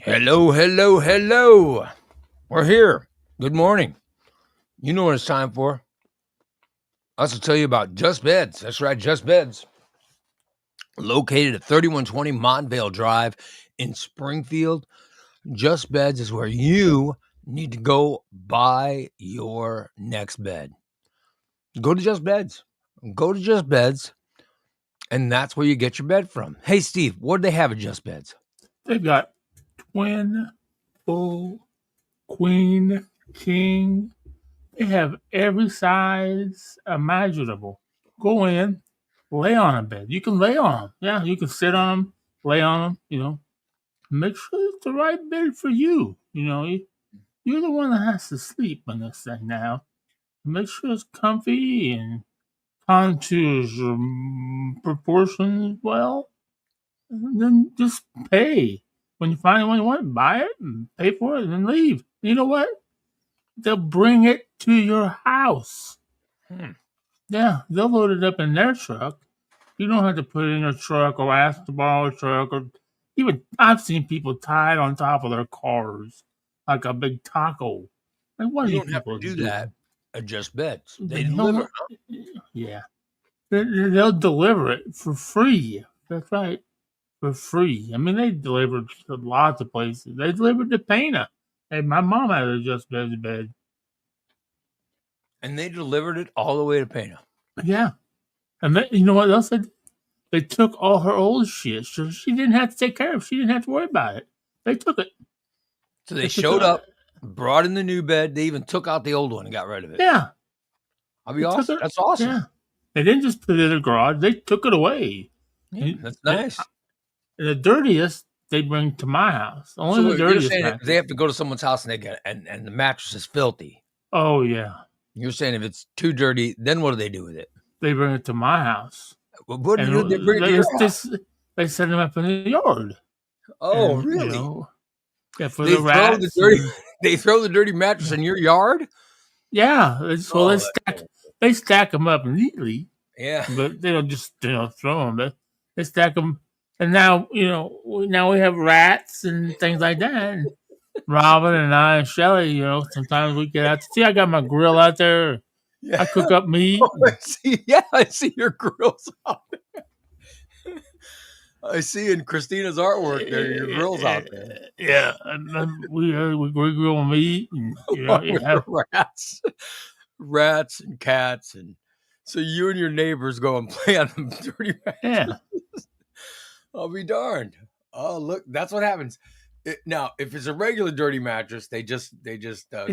Hello, hello, hello. We're here. Good morning. You know what it's time for. Us to tell you about Just Beds. That's right, Just Beds. Located at 3120 Montvale Drive in Springfield. Just Beds is where you need to go buy your next bed. Go to Just Beds. Go to Just Beds, and that's where you get your bed from. Hey, Steve, what do they have at Just Beds? They've got twin, full, queen, king. They have every size imaginable. Go in, lay on a bed. You can lay on them. Yeah, you can sit on them, lay on them. Make sure it's the right bed for you. You're the one that has to sleep on this thing now. Make sure it's comfy and contours proportions well. And then just pay. When you find one you want, buy it and pay for it and then leave. You know what? They'll bring it to your house. Hmm. Yeah, they'll load it up in their truck. You don't have to put it in your truck or ask to borrow a truck or even I've seen people tie it on top of their cars like a big taco. Like what are You you don't have to people do that doing? at Just Beds. They The deliver. hell, yeah. They'll deliver it for free. That's right. For free. I mean, they delivered to lots of places. They delivered to Pana. Hey, my mom had a just bed. And they delivered it all the way to Pana. Yeah. And you know what else they did? They took all her old shit, so she didn't have to take care of it. She didn't have to worry about it. They took it. So they They took showed it. up, brought in the new bed. They even took out the old one and got rid of it. Yeah. I'll be They took awesome. it. That's awesome. Yeah. They didn't just put it in the garage. They took it away. Yeah, that's nice. The dirtiest they bring to my house. Only So the what, you're dirtiest saying if mattress. they have to go to someone's house and they get and the mattress is filthy. Oh yeah. You're saying if it's too dirty, then what do they do with it? They bring it to my house. What do you do? They And bring it to your house. they set them up in the yard. Oh, And really? yeah, for They the throw the rats dirty. and They throw the dirty mattress in your yard. yeah. So Oh, that's cool. they stack them up neatly, Yeah. but they don't just throw them. They stack them, and now now we have rats and things like that. And Robin and I and Shelly, sometimes we get out to see. I got my grill out there. Yeah. I cook up meat. Oh, I see. Yeah, I see your grills out there. I see in Christina's artwork there, your grills out there. Yeah, and we grill meat, and you With have the rats and cats, and so you and your neighbors go and play on the dirty yeah, mattress. I'll be darned. Oh, look, that's what happens. Now, if it's a regular dirty mattress, they just get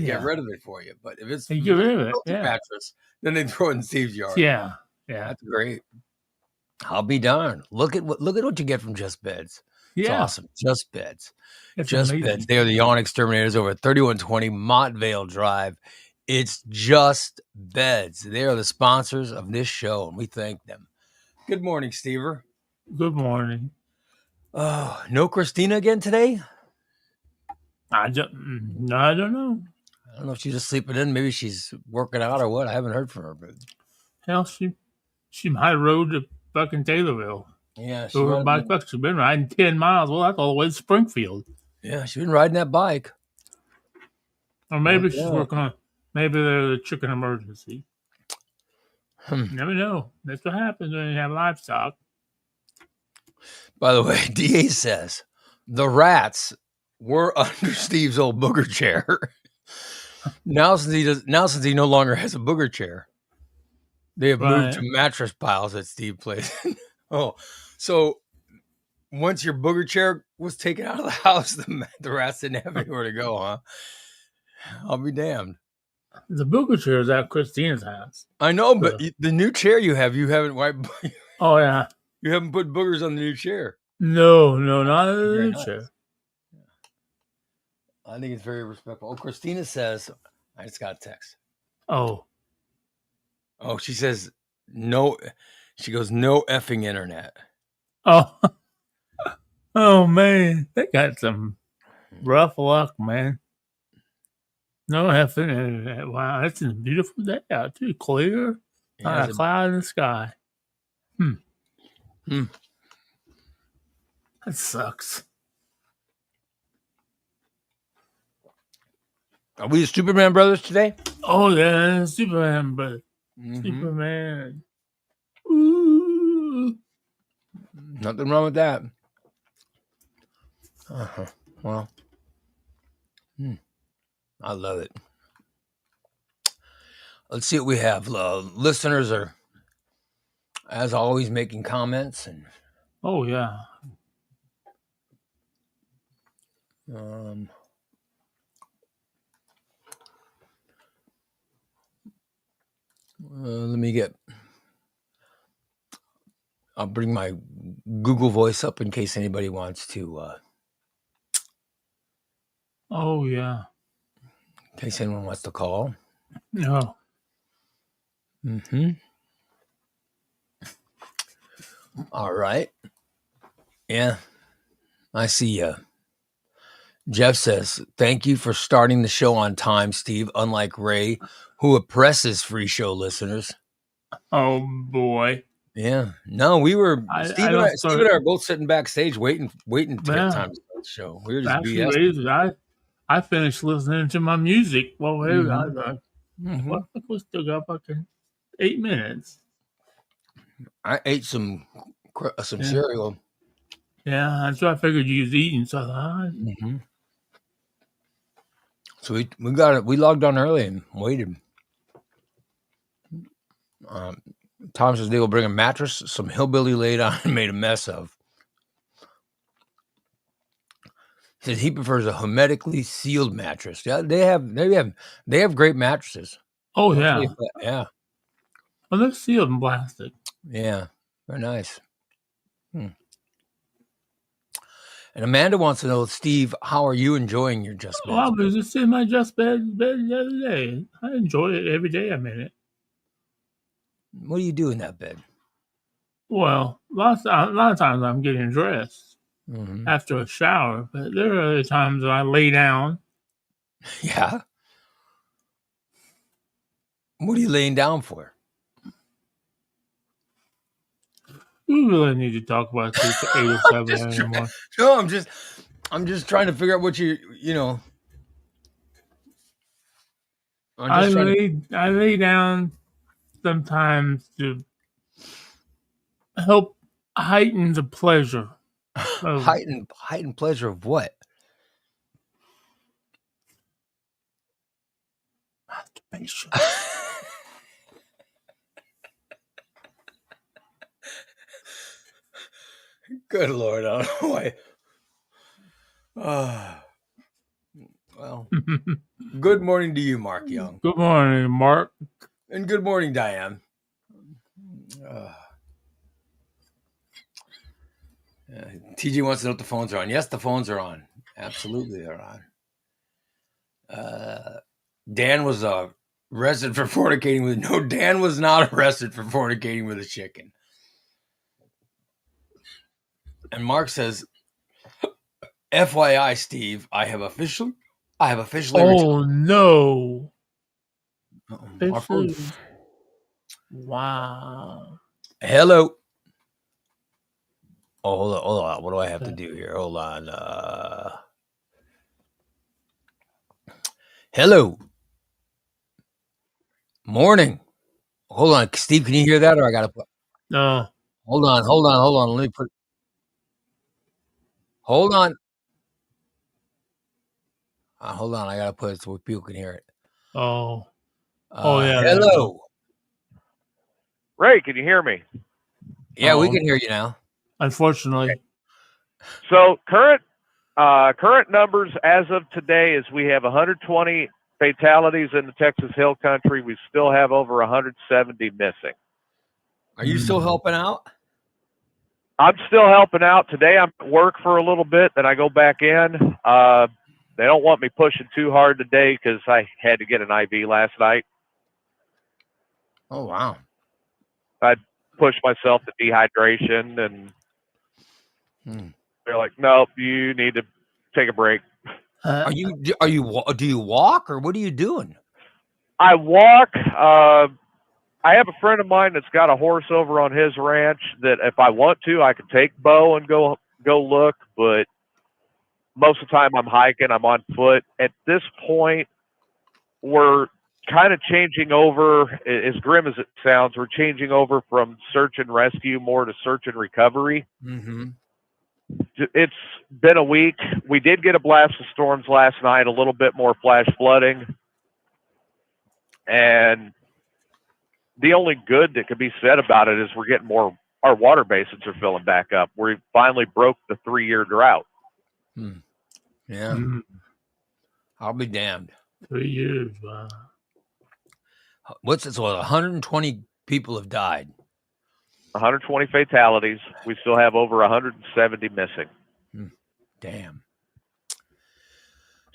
yeah. rid of it for you. But if it's They get rid of it. filthy Yeah, mattress, then they throw it in Steve's yard. yeah, yeah, That's great. I'll be darned. Look at what you get from Just Beds. It's yeah. awesome. Just Beds. It's Just amazing. Beds. They are the Yawn Exterminators over at 3120 Montvale Drive. It's Just Beds. They are the sponsors of this show, and we thank them. Good morning, Stever. Good morning. Oh, no Christina again today? I don't know. I don't know if she's just sleeping in. Maybe she's working out or what. I haven't heard from her. But Hell, she might have rode to fucking Taylorville. yeah, So her bike buck, she's been riding 10 miles. Well, that's all the way to Springfield. she's been riding that bike. Or maybe she's working on. Maybe they're the chicken emergency. You never know. That's what happens when you have livestock. By the way, DA says the rats were under Steve's old booger chair. Now since he no longer has a booger chair, they have moved to mattress piles that Steve plays. Oh, so once your booger chair was taken out of the house, the rats didn't have anywhere to go, huh? I'll be damned. The booger chair is at Christina's house. I know, but the new chair you haven't wiped. Oh yeah. You haven't put boogers on the new chair. No, not the new chair. I think it's very respectful. Oh, Christina says, I just got a text. Oh, she says, no. She goes, no effing internet. Oh, oh man, they got some rough luck, man. No effing internet. Wow, it's a beautiful day out too. Clear, not a cloud in the sky. That sucks. Are we the Superman brothers today? Oh yeah, Superman, but Superman. Ooh. Nothing wrong with that. Well, I love it. Let's see what we have. Listeners are, as always, making comments and. Oh yeah. Let me get. I'll bring my Google Voice up in case anybody wants to. Oh yeah. In case anyone wants to call. No. All right. Yeah. I see. Jeff says, "Thank you for starting the show on time, Steve. Unlike Ray, who oppresses free show listeners." Oh boy. Yeah. No, we were Steve and I are both sitting backstage waiting to get time to start the show. We were just BS. I finished listening to my music. Well, I was like, well, we still got fucking 8 minutes. I ate some cereal. Yeah, that's what I figured you was eating. So I thought, So we got it. We logged on early and waited. Tom says they will bring a mattress some hillbilly laid on and made a mess of. He says he prefers a hermetically sealed mattress. Yeah, they have great mattresses. oh yeah. Yeah. Well, they're sealed in plastic. Yeah. Very nice. And Amanda wants to know, Steve, how are you enjoying your Just Bed? I was just in my Just Bed the other day. I enjoy it every day I'm in it. What do you do in that bed? Well, a lot of times I'm getting dressed after a shower, but there are other times that I lay down. Yeah. What are you laying down for? We really need to talk about this 807 anymore. No, I'm just trying to figure out what you know. I lay down sometimes to help heighten the pleasure. Heighten pleasure of what? Masturbation. Good Lord, I don't know why. Well, good morning to you, Mark Young. Good morning, Mark. And good morning, Diane. TJ wants to know if the phones are on. Yes, the phones are on. Absolutely, they're on. Dan was arrested for fornicating with... No, Dan was not arrested for fornicating with a chicken. And Mark says, FYI, Steve, I have officially Oh, no. Officially. Wow. Hello. Oh, hold on. What do I have to do here? Hold on. Hello. Morning. Hold on. Steve, can you hear that? Or I got to put... No. Hold on. Let me put... Hold on. Hold on. I got to put it so people can hear it. Oh. Yeah. Hello. Ray, can you hear me? Yeah, we can hear you now. Unfortunately. Okay. So current numbers as of today is we have 120 fatalities in the Texas Hill Country. We still have over 170 missing. Are you still helping out? I'm still helping out. Today I'm at work for a little bit, then I go back in. They don't want me pushing too hard today because I had to get an IV last night. Oh, wow. I pushed myself to dehydration, and they're like, "Nope, you need to take a break." Do you walk, or what are you doing? I walk. I have a friend of mine that's got a horse over on his ranch that if I want to, I could take Bo and go look, but most of the time I'm hiking, I'm on foot. At this point, we're kind of changing over, as grim as it sounds, we're changing over from search and rescue more to search and recovery. Mm-hmm. It's been a week. We did get a blast of storms last night, a little bit more flash flooding. And the only good that could be said about it is we're getting more, our water basins are filling back up. We finally broke the 3-year drought. Yeah. Mm, I'll be damned. 3 years. Wow. What's it? So 120 people have died. 120 fatalities. We still have over 170 missing. Damn.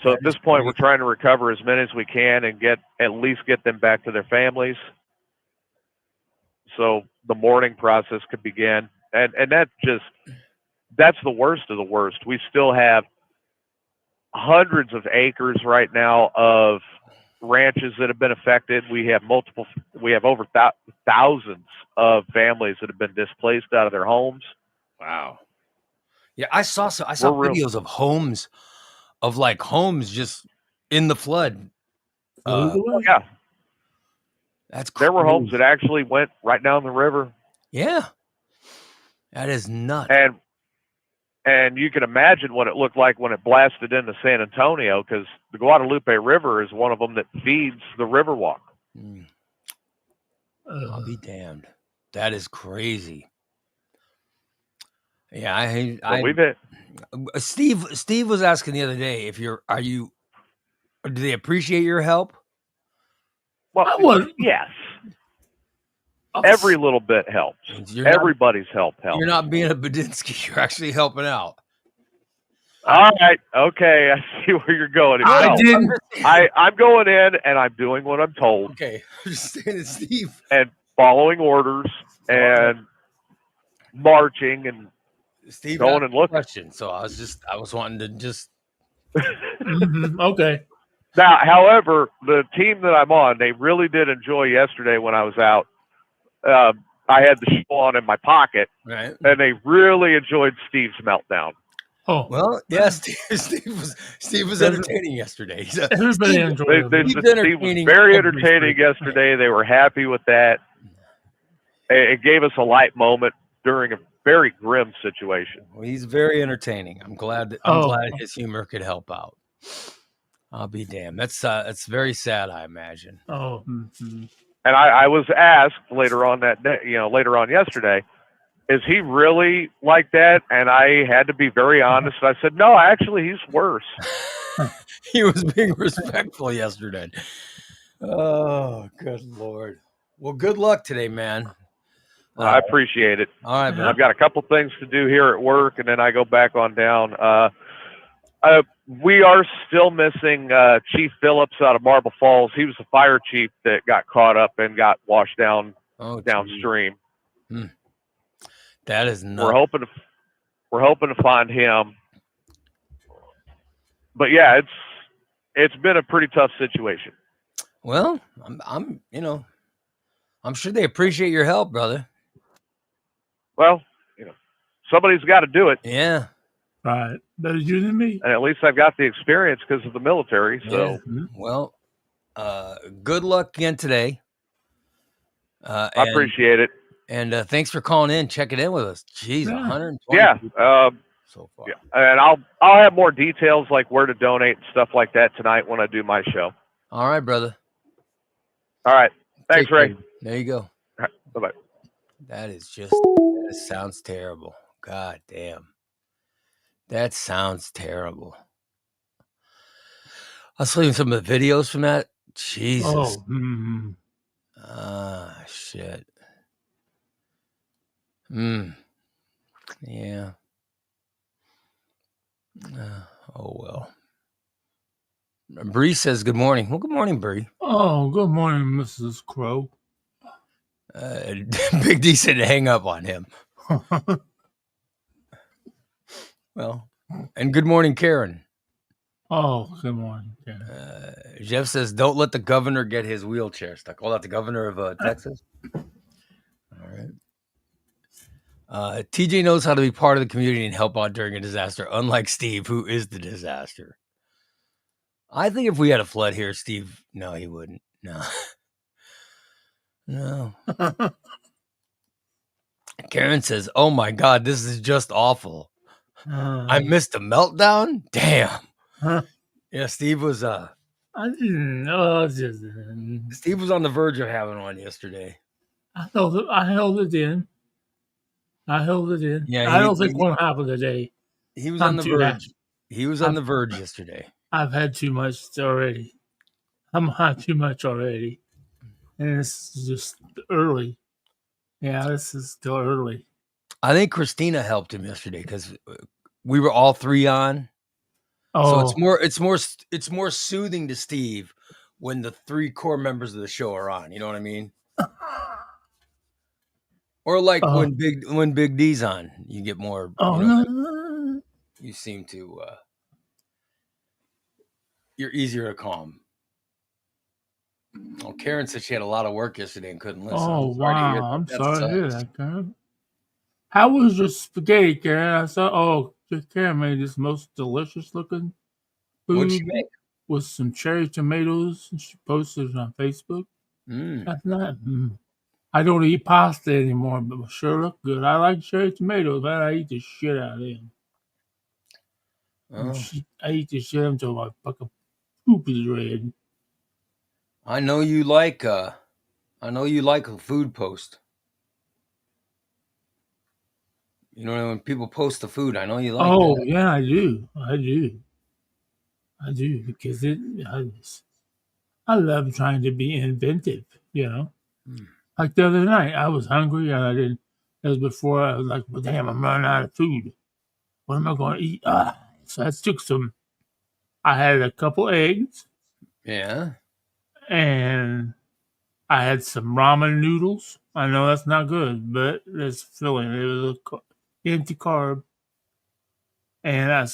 So That at this is point, we're crazy. trying to recover as many as we can and at least get them back to their families, so the mourning process could begin. And that's the worst of the worst. We still have hundreds of acres right now of ranches that have been affected. We have over thousands of families that have been displaced out of their homes. Wow. Yeah, I saw We're real- videos of homes just in the flood. Yeah, That's there were homes crazy. that actually went right down the river. Yeah. That is nuts. And you can imagine what it looked like when it blasted into San Antonio, because the Guadalupe River is one of them that feeds the Riverwalk. I'll be damned. That is crazy. Yeah, Steve was asking the other day if do they appreciate your help? Well, yes. Every little bit helps. Everybody's help helps. You're not being a Badinsky. You're actually helping out. All right. Okay. I see where you're going. I'm going in and I'm doing what I'm told. Okay. I'm just saying it, Steve. And following orders and marching and Steve going and looking. Question. So I was wanting to just. Okay. Now, however, the team that I'm on, they really did enjoy yesterday when I was out. I had the show on in my pocket, right, and they really enjoyed Steve's meltdown. Oh well, yeah. Steve was entertaining yesterday. Everybody enjoyed him. Steve was very entertaining yesterday. They were happy with that. It gave us a light moment during a very grim situation. Well, he's very entertaining. I'm glad his humor could help out. I'll be damned. That's very sad, I imagine. Oh. And I was asked later on that day, later on yesterday, is he really like that? And I had to be very honest. I said, no, actually, he's worse. He was being respectful yesterday. Oh, good Lord. Well, good luck today, man. I appreciate it. All right, man. I've got a couple things to do here at work, and then I go back on down. We are still missing Chief Phillips out of Marble Falls. He was the fire chief that got caught up and got washed downstream. That is nuts. We're hoping to find him. But yeah, it's been a pretty tough situation. Well, I'm sure they appreciate your help, brother. Well, somebody's got to do it. Yeah. Right. Better you than me. And at least I've got the experience because of the military. So, well, good luck again today. I appreciate it. And thanks for calling in, checking in with us. Jeez, 120. Yeah. So far. Yeah. And I'll have more details like where to donate and stuff like that tonight when I do my show. All right, brother. All right. Thanks, Ray. There you go. All right. Bye-bye. That sounds terrible. God damn. That sounds terrible. I was looking at some of the videos from that. Jesus. Oh. Shit. Yeah. Oh, well. Bree says good morning. Well, good morning, Bree. Oh, good morning, Mrs. Crow. Big D said to hang up on him. Well, and good morning, Karen. Oh, good morning. Jeff says, don't let the governor get his wheelchair stuck. Call out the governor of Texas. All right. TJ knows how to be part of the community and help out during a disaster, unlike Steve, who is the disaster. I think if we had a flood here, Steve, no, he wouldn't. No. No. Karen says, "Oh my God, this is just awful. I missed a meltdown. Damn." Yeah, Steve was I didn't know. Steve was on the verge of having one yesterday. I held it in. Yeah, I don't think one happened today. he was I'm on the too verge. happy. He was on the verge yesterday. I've had too much already. I'm hot too much already, and it's just early. Yeah, this is still early. I think Christina helped him yesterday because we were all three on. So it's more soothing to Steve when the three core members of the show are on. You know what I mean? Or like when Big D's on, you get more. You seem to. You're easier to calm. Oh, Karen said she had a lot of work yesterday and couldn't listen. I'm sorry to hear that, Karen. How was your spaghetti, Karen? I saw. Karen made this most delicious looking food. What'd she make? With some cherry tomatoes, and she posted it on Facebook. That's not. I don't eat pasta anymore, but it sure look good. I like cherry tomatoes, man. I eat the shit out of them. I eat the shit until my fucking poop is red. I know you like a food post. You know, when people post the food, I know you like that. Oh, yeah, I do. Because I love trying to be inventive, you know. Like the other night, I was hungry and I didn't. That was before I was like, well, damn, I'm running out of food. What am I going to eat? So I took some. I had a couple eggs. Yeah. And I had some ramen noodles. I know that's not good, but it's filling. It was empty carb. And I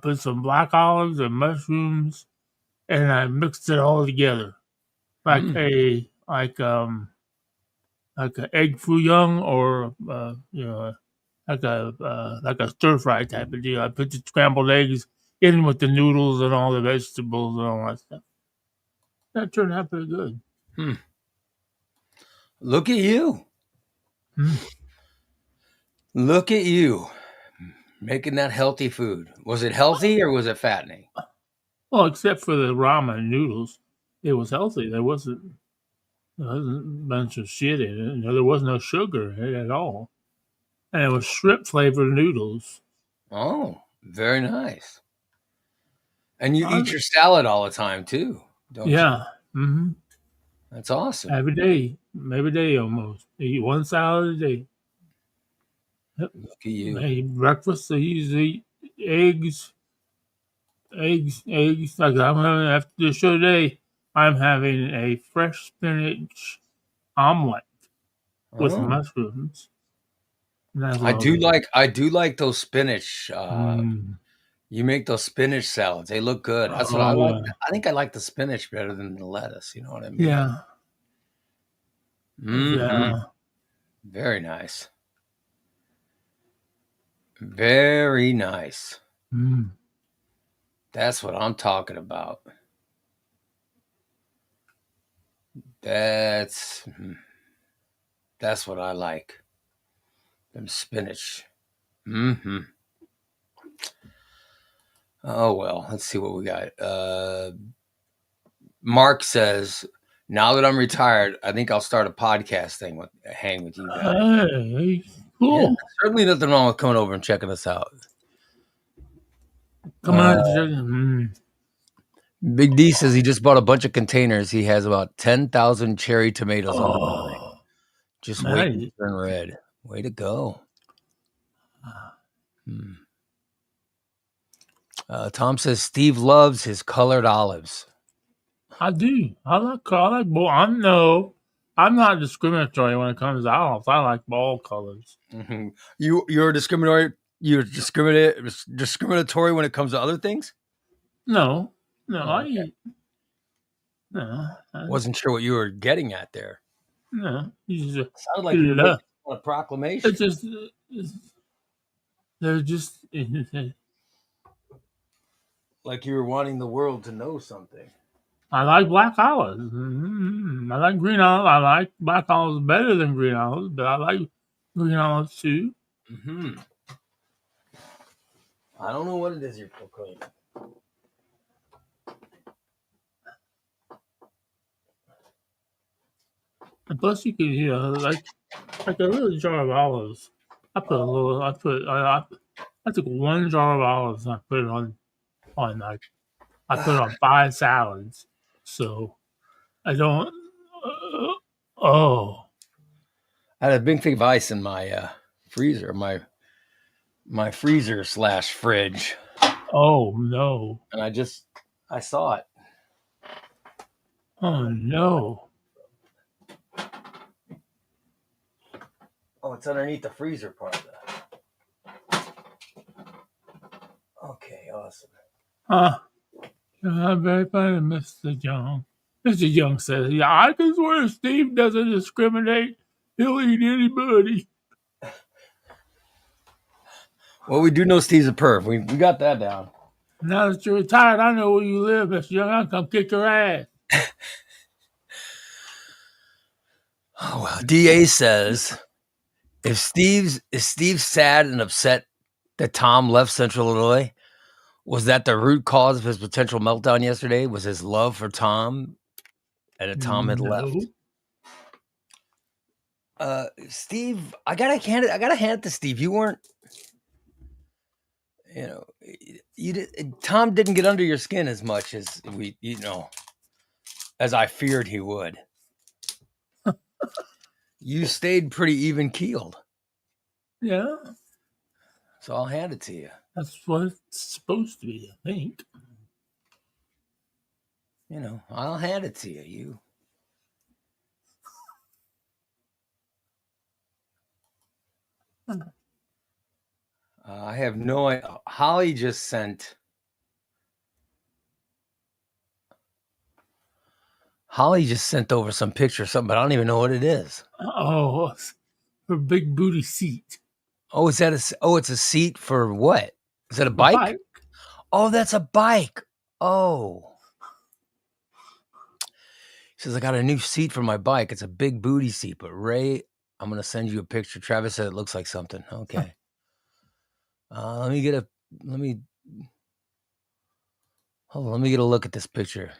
put some black olives and mushrooms, and I mixed it all together like a egg foo young or like a stir fry type of deal. I put the scrambled eggs in with the noodles and all the vegetables and all that stuff. That turned out pretty good. Look at you. Look at you making that healthy food. Was it healthy or was it fattening? Well, except for the ramen noodles, it was healthy. There wasn't a bunch of shit in it. There was no sugar in it at all. And it was shrimp flavored noodles. Oh, very nice. And you eat your salad all the time too, don't you? Yeah. Mm-hmm. That's awesome. Every day almost. I eat one salad a day. Look at you. I eat breakfast. I usually eat eggs. Like I'm having after the show today, I'm having a fresh spinach omelet with mushrooms. I do like those spinach. You make those spinach salads. They look good. That's what I like. I think I like the spinach better than the lettuce. You know what I mean? Yeah. Yeah. Very nice. Very nice. That's what I'm talking about. That's what I like. Them spinach. Oh, well, let's see what we got. Mark says, now that I'm retired, I think I'll start a podcast thing hang with you guys. Hey, cool. Yeah, certainly nothing wrong with coming over and checking us out. Come on. Big D says he just bought a bunch of containers. He has about 10,000 cherry tomatoes on the vine. Just waiting to turn red. Way to go. Tom says Steve loves his colored olives. I do. I like both. I'm not discriminatory when it comes to olives. I like all colors. You're discriminatory. You're discriminatory when it comes to other things. No. I wasn't sure what you were getting at there. No, sounded like you were making a proclamation. They're just. Like you were wanting the world to know something. I like black olives. I like green olives. I like black olives better than green olives, but I like green olives too. Mm-hmm. I don't know what it is you're proclaiming. And plus, you could, like a little jar of olives. I put a little. I took one jar of olives and I put it on like I put it on 5 salads. So I don't. Oh I had a big thing of ice in my freezer, my freezer / fridge, oh no! and I saw it. Oh no! Oh, it's underneath the freezer part of that. Okay, awesome. I'm very funny, Mr. Young. Mr. Young says, "Yeah, I can swear Steve doesn't discriminate. He'll eat anybody." Well, we do know Steve's a perv. We got that down. Now that you're retired, I know where you live, Mr. Young. I'll come kick your ass. Oh, well, DA says if Steve's sad and upset that Tom left Central Illinois, was that the root cause of his potential meltdown yesterday? Was his love for Tom and that Tom had left? Steve, I gotta hand it to Steve. You weren't, Tom didn't get under your skin as much as as I feared he would. You stayed pretty even keeled. Yeah. So I'll hand it to you. That's what it's supposed to be, I think. I'll hand it to you. I have no idea. Holly just sent over some picture or something, but I don't even know what it is. Oh, her big booty seat. Oh, it's a seat for what? Is that a bike? Oh, that's a bike. Oh. He says, I got a new seat for my bike. It's a big booty seat, but Ray, I'm going to send you a picture. Travis said it looks like something. Okay. Let me get a look at this picture.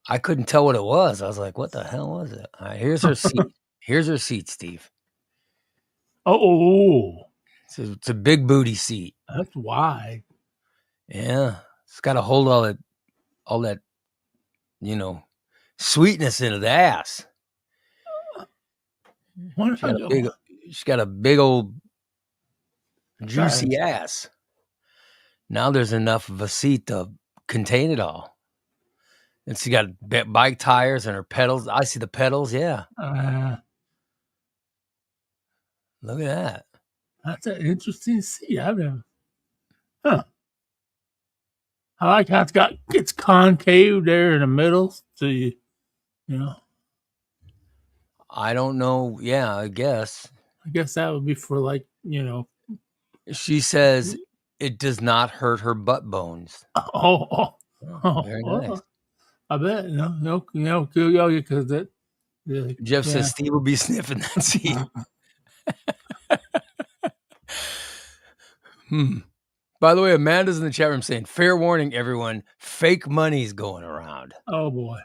I couldn't tell what it was. I was like, what the hell was it? All right, here's her seat. Here's her seat, Steve. Oh. It's a big booty seat. That's wide. Yeah. It's got to hold all that, sweetness into the ass. She's got a big old juicy ass. Now there's enough of a seat to contain it all. And she got bike tires and her pedals. I see the pedals. Yeah. Look at that. That's an interesting seat. I like how it's concave there in the middle. So I don't know. Yeah, I guess that would be for She says it does not hurt her butt bones. Oh, very nice. I bet. Because that. Jeff says Steve will be sniffing that seat. By the way, Amanda's in the chat room saying, fair warning, everyone, fake money's going around. Oh, boy.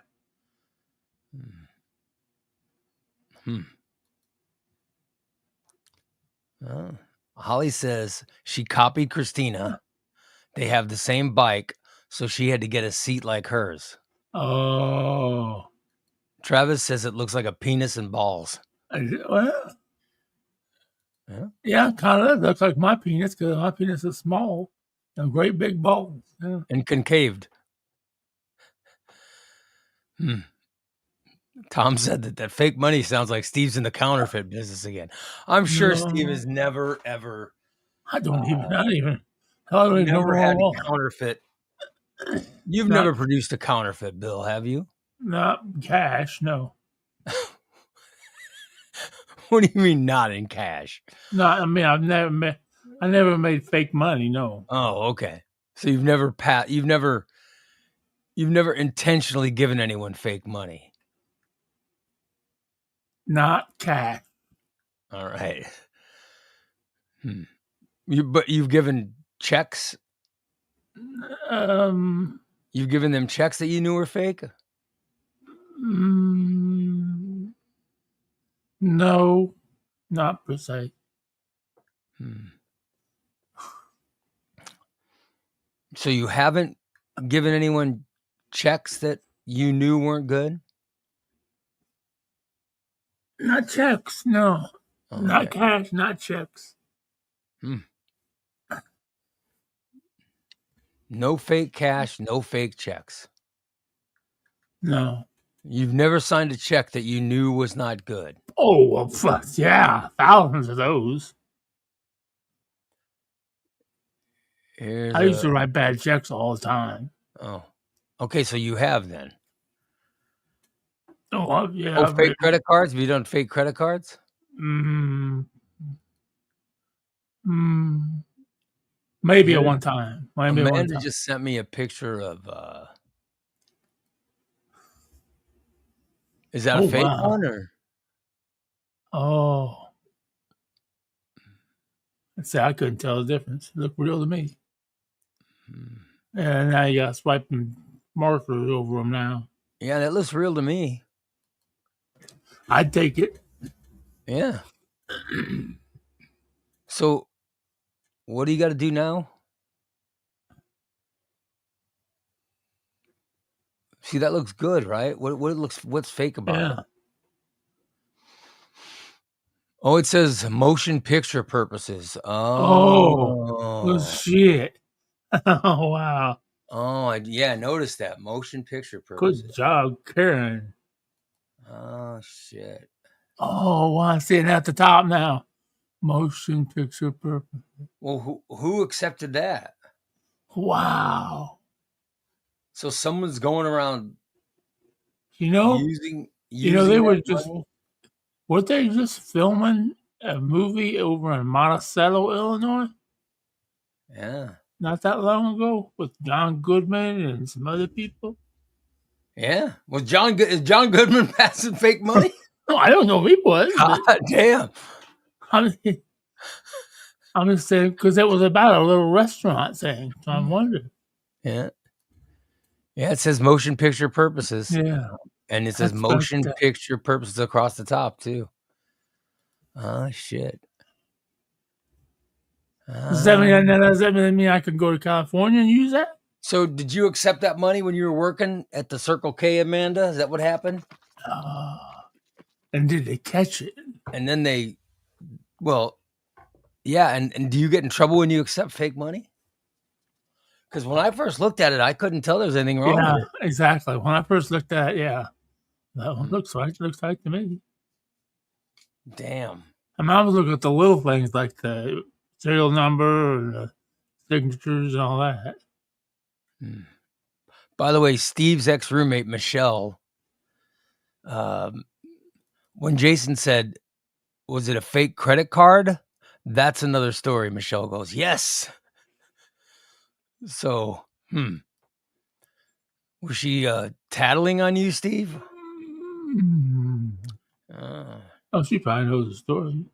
Holly says she copied Christina. They have the same bike, so she had to get a seat like hers. Oh. Travis says it looks like a penis and balls. Well, yeah, kind of looks like my penis because my penis is small and great big balls. Yeah. And concaved. Tom said that fake money sounds like Steve's in the counterfeit business again. I'm sure Steve has never, ever. I don't even never had a counterfeit. You've never produced a counterfeit, Bill, have you? Not cash, no. What do you mean not in cash? No, I mean I never made fake money, no. Oh, okay. So you've never intentionally given anyone fake money. Not cash. All right. But you've given checks. You've given them checks that you knew were fake. No, not per se. So you haven't given anyone checks that you knew weren't good? Not checks, no. Okay. Not cash, not checks. No fake cash, no fake checks. No. You've never signed a check that you knew was not good. Oh, well, fuck, yeah. Thousands of those. I used to write bad checks all the time. Oh. Okay, so you have then. Oh, yeah. Oh, fake credit cards? Have you done fake credit cards? Maybe at one time. Amanda just sent me a picture of is that a fake one or? Oh. Let's say I couldn't tell the difference. It looked real to me. And now you got swiping markers over them now. Yeah, that looks real to me. I'd take it. Yeah. So, what do you got to do now? See, that looks good, right? What's fake about it? Oh, it says motion picture purposes. Oh shit. Oh, wow. Oh, yeah, notice that. Motion picture purposes. Good job, Karen. Oh, shit. Oh, wow. I'm seeing at the top now. Motion picture purpose. Well, who accepted that? Wow. So someone's going around using they were just money? Weren't they just filming a movie over in Monticello, Illinois? Yeah. Not that long ago with John Goodman and some other people. Yeah. Was John Goodman passing fake money? No, I don't know if he was. God damn. I'm just saying because it was about a little restaurant thing. So I'm wondering. Yeah. Yeah, it says motion picture purposes. Yeah. And it says motion picture purposes across the top, too. Oh, shit. Does that mean I could go to California and use that? So did you accept that money when you were working at the Circle K, Amanda? Is that what happened? And did they catch it? And then yeah. And do you get in trouble when you accept fake money? Because when I first looked at it, I couldn't tell there was anything wrong with it. Exactly. When I first looked at it, that one looks right to me. Damn. I was looking at the little things like the serial number and the signatures and all that. By the way, Steve's ex-roommate, Michelle, when Jason said, was it a fake credit card? That's another story. Michelle goes, yes. So, was she tattling on you, Steve? She probably knows the story.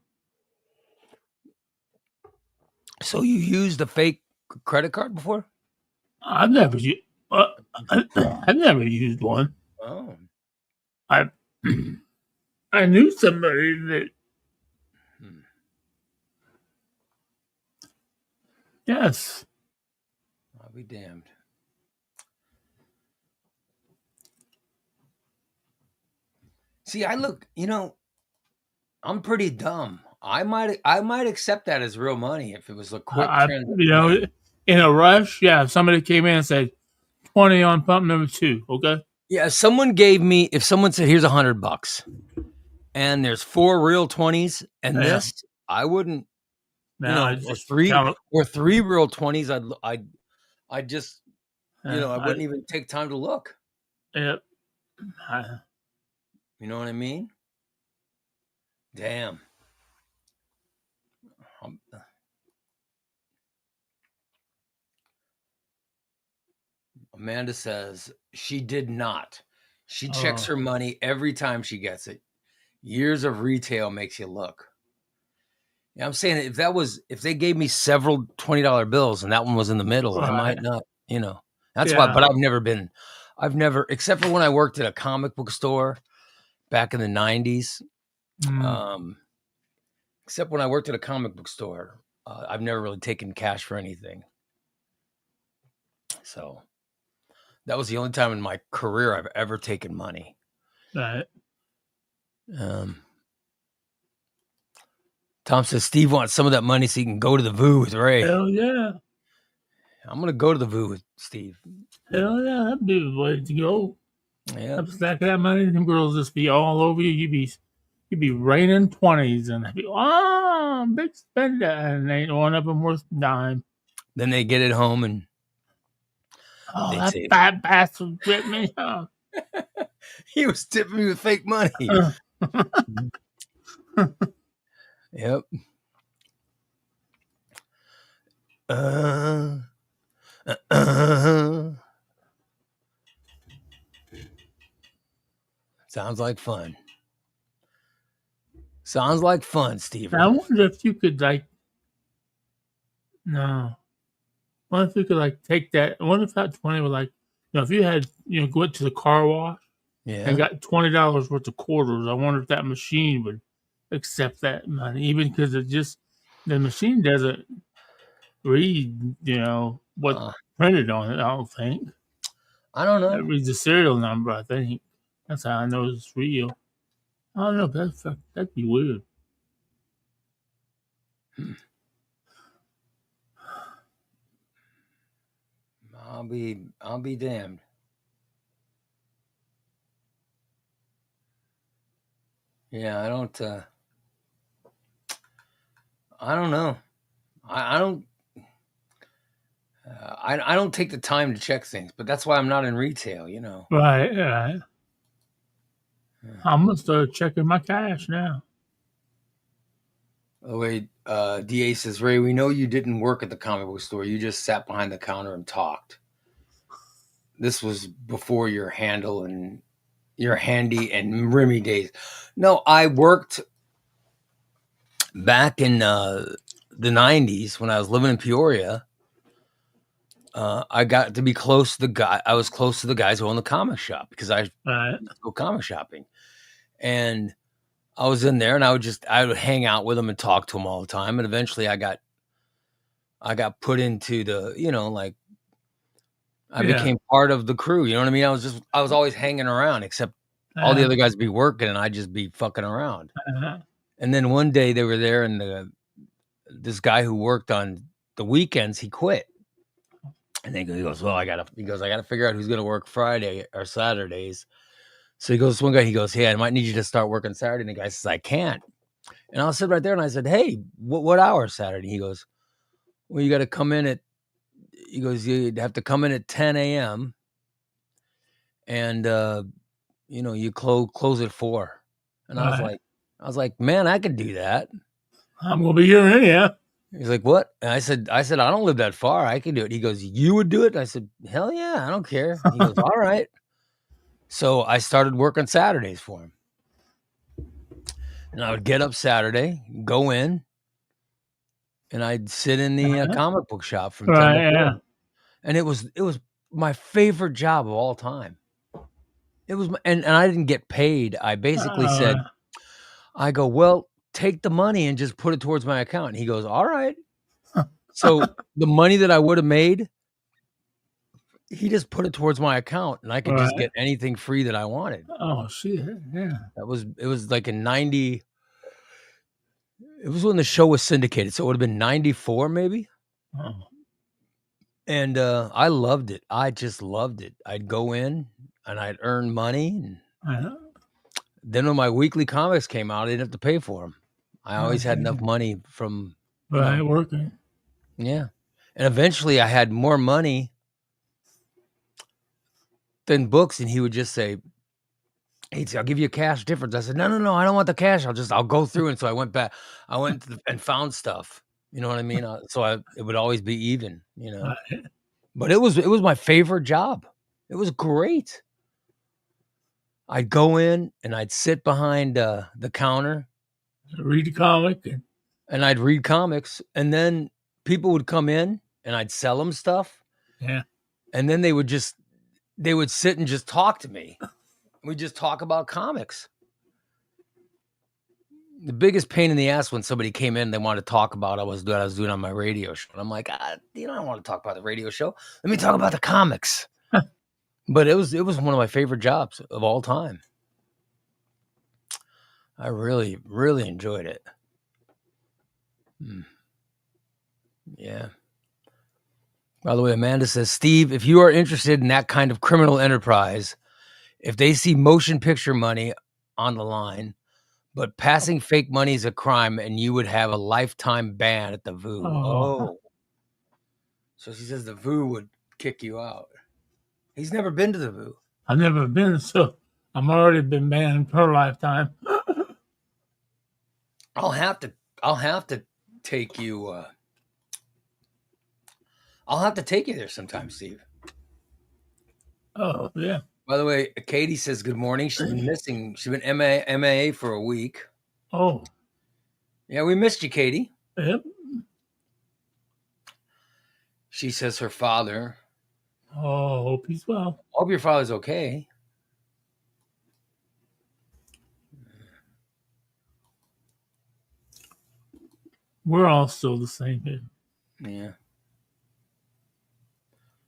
So you used a fake credit card before? I've never used one. Oh. I knew somebody that. Yes. I'll be damned. See, I'm pretty dumb. I might accept that as real money if it was a quick transaction. In a rush, if somebody came in and said 20 on pump number 2, okay? Yeah, if someone said here's $100 and there's 4 real 20s and this, I wouldn't. Or 3 real 20s. I'd just I wouldn't even take time to look. Yep. You know what I mean? Damn. Amanda says she did not. She checks her money every time she gets it. Years of retail makes you look. Yeah, I'm saying if they gave me several $20 bills and that one was in the middle, I might not, That's why. But I've never, except for when I worked at a comic book store back in the 90s. Except when I worked at a comic book store, I've never really taken cash for anything. So that was the only time in my career I've ever taken money. Right. Tom says Steve wants some of that money so he can go to the VU with Ray. Hell yeah. I'm going to go to the VU with Steve. Hell yeah, that'd be the way to go. Yeah. Have a stack of that money, them girls just be all over you. You'd be raining 20s and they'd be, big spender. And ain't one of them worth a dime. Then they get it home and that bad bastard ripped me off. He was tipping me with fake money. Yep. Sounds like fun. Sounds like fun, Steve. I wonder if you could no. I wonder if you could take that. I wonder if that 20 would if you had went to the car wash and got $20 worth of quarters. I wonder if that machine would accept that money, even because the machine doesn't read what's printed on it. I don't think. I don't know. It reads the serial number. I think that's how I know it's real. I don't know. That'd be weird. I'll be damned. Yeah, I don't know. I don't take the time to check things, but that's why I'm not in retail, Right. I'm gonna start checking my cash now. Oh wait, DA says, Ray, we know you didn't work at the comic book store. You just sat behind the counter and talked. This was before your handle and your handy and Remy days. No, I worked back in the 90s when I was living in Peoria. I got to be close to the guy. I was close to the guys who own the comic shop because I go comic shopping, and I was in there and I would hang out with them and talk to them all the time. And eventually I got put into the, I became part of the crew. You know what I mean? I was always hanging around, except all the other guys would be working and I'd just be fucking around. And then one day they were there and this guy who worked on the weekends, he quit. And then he goes, well, I gotta figure out who's going to work Friday or Saturdays. So he goes, one guy, he goes, hey, I might need you to start working Saturday. And the guy says, I can't. And I was sitting right there and I said, hey, what hour Saturday? He goes, well, you got to come in you'd have to come in at 10 a.m. And, you close at 4. And I was like, man, I could do that. I'm going to be here anyhow. He's like, what? And I said, I don't live that far. I can do it. He goes, you would do it? And I said, hell yeah, I don't care. He goes, all right. So I started working Saturdays for him. And I would get up Saturday, go in, and I'd sit in the comic book shop from 10 to 4. And it was my favorite job of all time. It was, and I didn't get paid. I basically said, I go, well, take the money and just put it towards my account. And he goes, all right. So the money that I would have made, he just put it towards my account and I could just get anything free that I wanted. Oh shit. Yeah. It was like in 90. It was when the show was syndicated. So it would have been 94 maybe. Oh. And I loved it. I just loved it. I'd go in and I'd earn money. And then when my weekly comics came out, I didn't have to pay for them. I always had enough money from working. Yeah. And eventually I had more money than books. And he would just say, hey, I'll give you a cash difference. I said, no, I don't want the cash. I'll go through. And so I went back. I went and found stuff. You know what I mean? It would always be even, But it was my favorite job. It was great. I'd go in and I'd sit behind the counter Read the comic. and I'd read comics, and then people would come in and I'd sell them stuff, Yeah. and then they would sit and just talk to me. We'd just talk about comics. The biggest pain in the ass when somebody came in, they wanted to talk about what I was doing on my radio show. And I'm like, I don't want to talk about the radio show. Let me talk about the comics. But it was one of my favorite jobs of all time. I really, really enjoyed it. Yeah. By the way, Amanda says, Steve, if you are interested in that kind of criminal enterprise, if they see motion picture money on the line, but passing fake money is a crime, and you would have a lifetime ban at the VU. Oh. So she says the VU would kick you out. He's never been to the VU. I've never been, so I'm already been banned per lifetime. I'll have to take you. I'll have to take you there sometime, Steve. Oh, yeah. By the way, Katie says good morning. She's been missing. She's been MIA for a week. Oh. Yeah, we missed you, Katie. Yep. She says her father. Oh, hope he's well. Hope your father's okay. We're all still the same here. Yeah.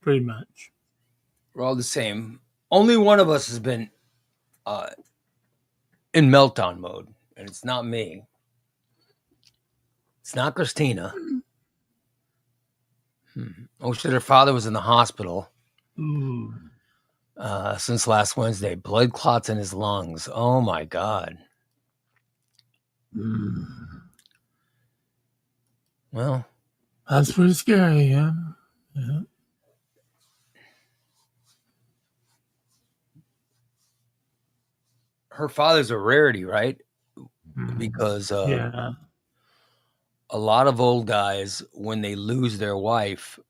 Pretty much. We're all the same. Only one of us has been in meltdown mode, and it's not me. It's not Christina. Oh, shit, her father was in the hospital since last Wednesday. Blood clots in his lungs. Oh, my God. Well. That's pretty scary, yeah. Yeah. Her father's a rarity, right? Because yeah. A lot of old guys, when they lose their wife,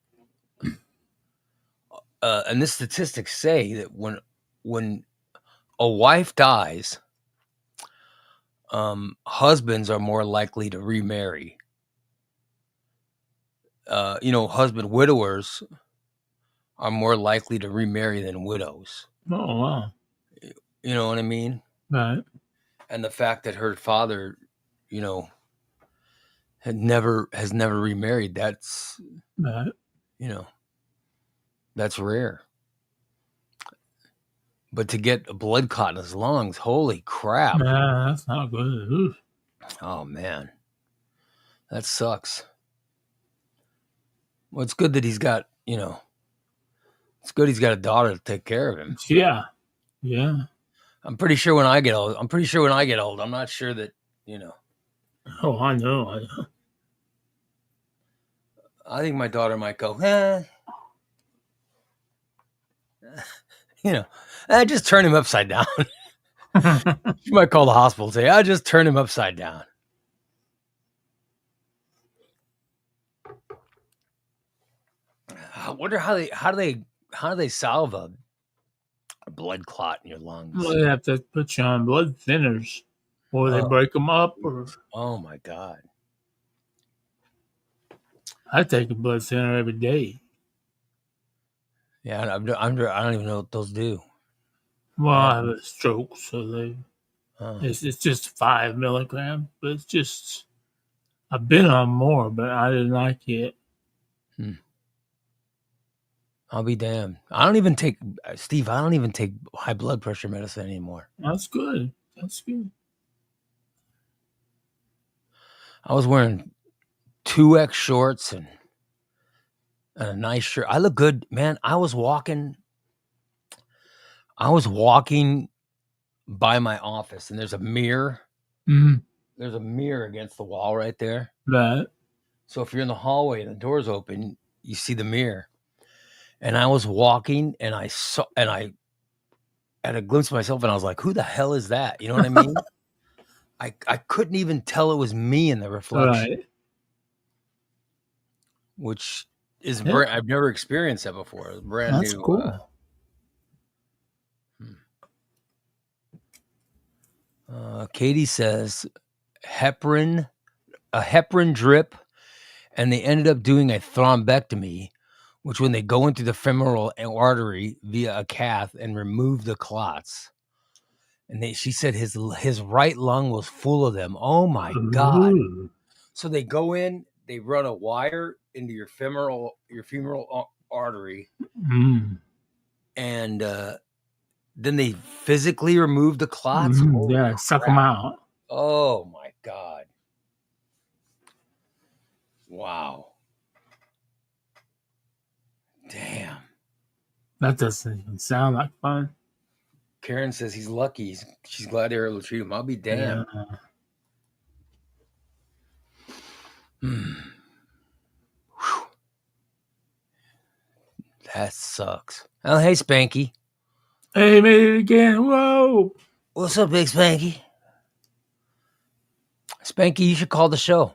and the statistics say that when a wife dies, husbands are more likely to remarry. Husband widowers are more likely to remarry than widows. Oh, wow. You know what I mean? Right. And the fact that her father, has never remarried, that's right. That's rare. But to get a blood clot in his lungs, holy crap. Nah, that's not good. Oof. Oh, man. That sucks. Well, it's good that he's got, it's good he's got a daughter to take care of him. Yeah. Yeah. I'm pretty sure when I get old, I'm not sure that, Oh, I know. I think my daughter might go, just turn him upside down. She might call the hospital and say, I just turn him upside down. I wonder how do they solve a blood clot in your lungs? Well, they have to put you on blood thinners, or they break them up. Or oh my God! I take a blood thinner every day. Yeah, I don't even know what those do. Well, I have a stroke, so it's just 5 milligrams, but it's just I've been on more, but I didn't like it. I'll be damned. I don't even take high blood pressure medicine anymore. That's good. That's good. I was wearing 2X shorts and a nice shirt. I look good, man. I was walking by my office, and there's a mirror. Mm-hmm. There's a mirror against the wall right there. Right. So if you're in the hallway and the door's open, you see the mirror. And I was walking, and I had a glimpse of myself, and I was like, "Who the hell is that?" You know what I mean? I couldn't even tell it was me in the reflection, Right. which is I've never experienced that before. It was brand That's new. cool. Katie says a heparin drip, and they ended up doing a thrombectomy, which when they go into the femoral artery via a cath and remove the clots. And she said his right lung was full of them. Oh my God. Ooh. So they go in, they run a wire into your femoral artery, Mm. and then they physically remove the clots. Yeah, suck them out. Oh my God. Wow. Damn. That doesn't even sound like fun. Karen says he's lucky. She's glad they were able to treat him. I'll be damned. Yeah. That sucks. Oh, hey, Spanky. Hey, made it again. Whoa. What's up, Big Spanky? Spanky, you should call the show.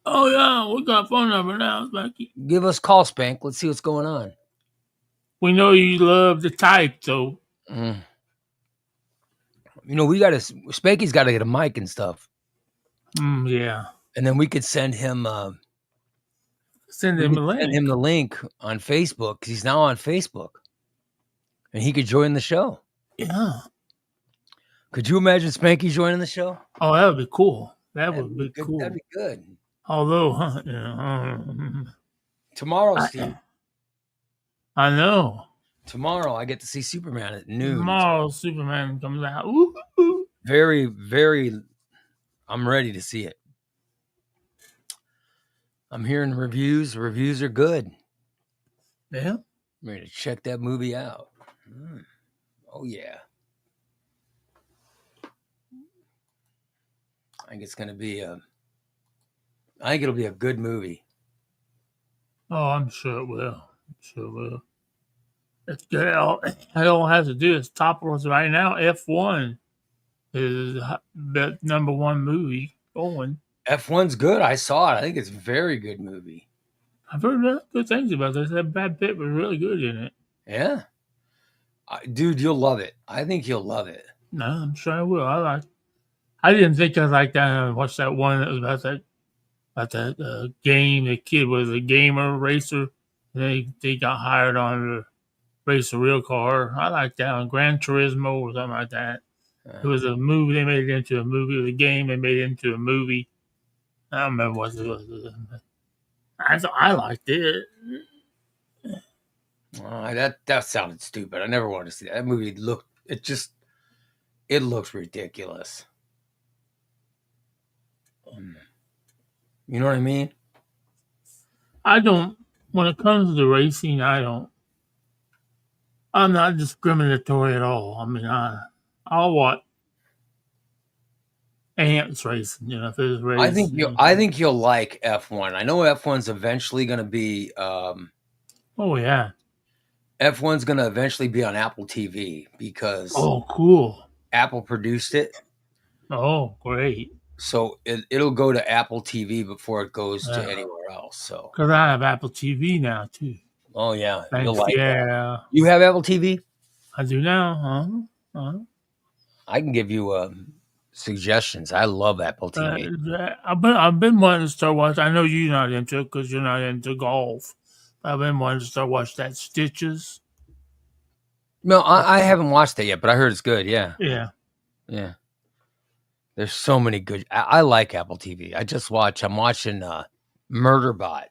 Oh, yeah. We got a phone number now, Spanky. Give us a call, Spank. Let's see what's going on. We know you love to type, so. You know, Spanky's got to get a mic and stuff. Yeah. And then we could send him Send him a link. Send him the link on Facebook, because he's now on Facebook. And he could join the show. Yeah. Could you imagine Spanky joining the show? Oh, that would be cool. That would be good. cool. That'd be good. Although, Tomorrow, Steve. I know. Tomorrow, I get to see Superman at noon. Tomorrow, Superman comes out. Ooh, ooh. Very, very. I'm ready to see it. I'm hearing reviews. Reviews are good. Yeah. I'm ready to check that movie out. Oh, yeah. I think it's going to be I think it'll be a good movie. Oh, I'm sure it will. It's good. All I have to do is top us right now. F1 is the number one movie going. F1's good. I saw it. I think it's a very good movie. I've heard good things about this. That Brad Pitt was really good in it. Yeah. Dude, you'll love it. I think you'll love it. No, I'm sure I will. I didn't think I liked that. I watched that one that was about that game. The kid was a gamer racer. They got hired on to race a real car. I like that one. Gran Turismo or something like that. It was a movie. They made it into a movie. It was a game. They made it into a movie. I don't remember what it was. I liked it. That sounded stupid. I never wanted to see that movie. It looks ridiculous. You know what I mean? I don't. When it comes to racing, I'm not discriminatory at all. I mean, I'll watch ants racing. You know, if there's racing. I think you'll like F1. I know F1's eventually going to be. Oh yeah. F1's going to eventually be on Apple TV because. Oh, cool. Apple produced it. Oh, great. So it'll go to Apple TV before it goes to anywhere else. So because I have Apple TV now too. Oh yeah, Thanks. You'll like yeah. that. You have Apple TV? I do now. I can give you suggestions. I love Apple TV. I've been wanting to start watching. I know you're not into it because you're not into golf. I've been wanting to start watching that Stitches. No, I haven't watched it yet, but I heard it's good. Yeah. Yeah. Yeah. There's so many good. I like Apple TV. I'm watching Murderbot.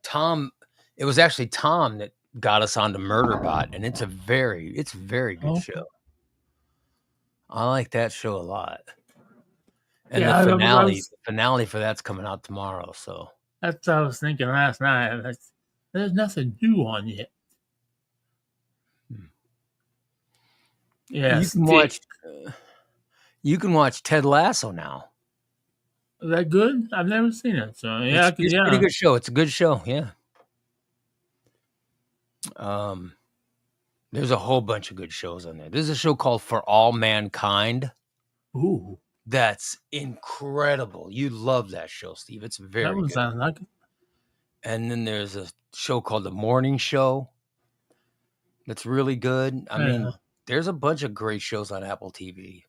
Tom. It was actually Tom that got us onto Murderbot, and it's a very good show. I like that show a lot. And the finale for that's coming out tomorrow. So that's what I was thinking last night. There's nothing new on yet. Yeah, you can watch Ted Lasso now. Is that good? I've never seen it. So yeah, it's a pretty good show. It's a good show. Yeah. There's a whole bunch of good shows on there. There's a show called For All Mankind. Ooh, that's incredible. You love that show, Steve. It's very good. Sounds like it. And then there's a show called The Morning Show. That's really good. I mean, there's a bunch of great shows on Apple TV.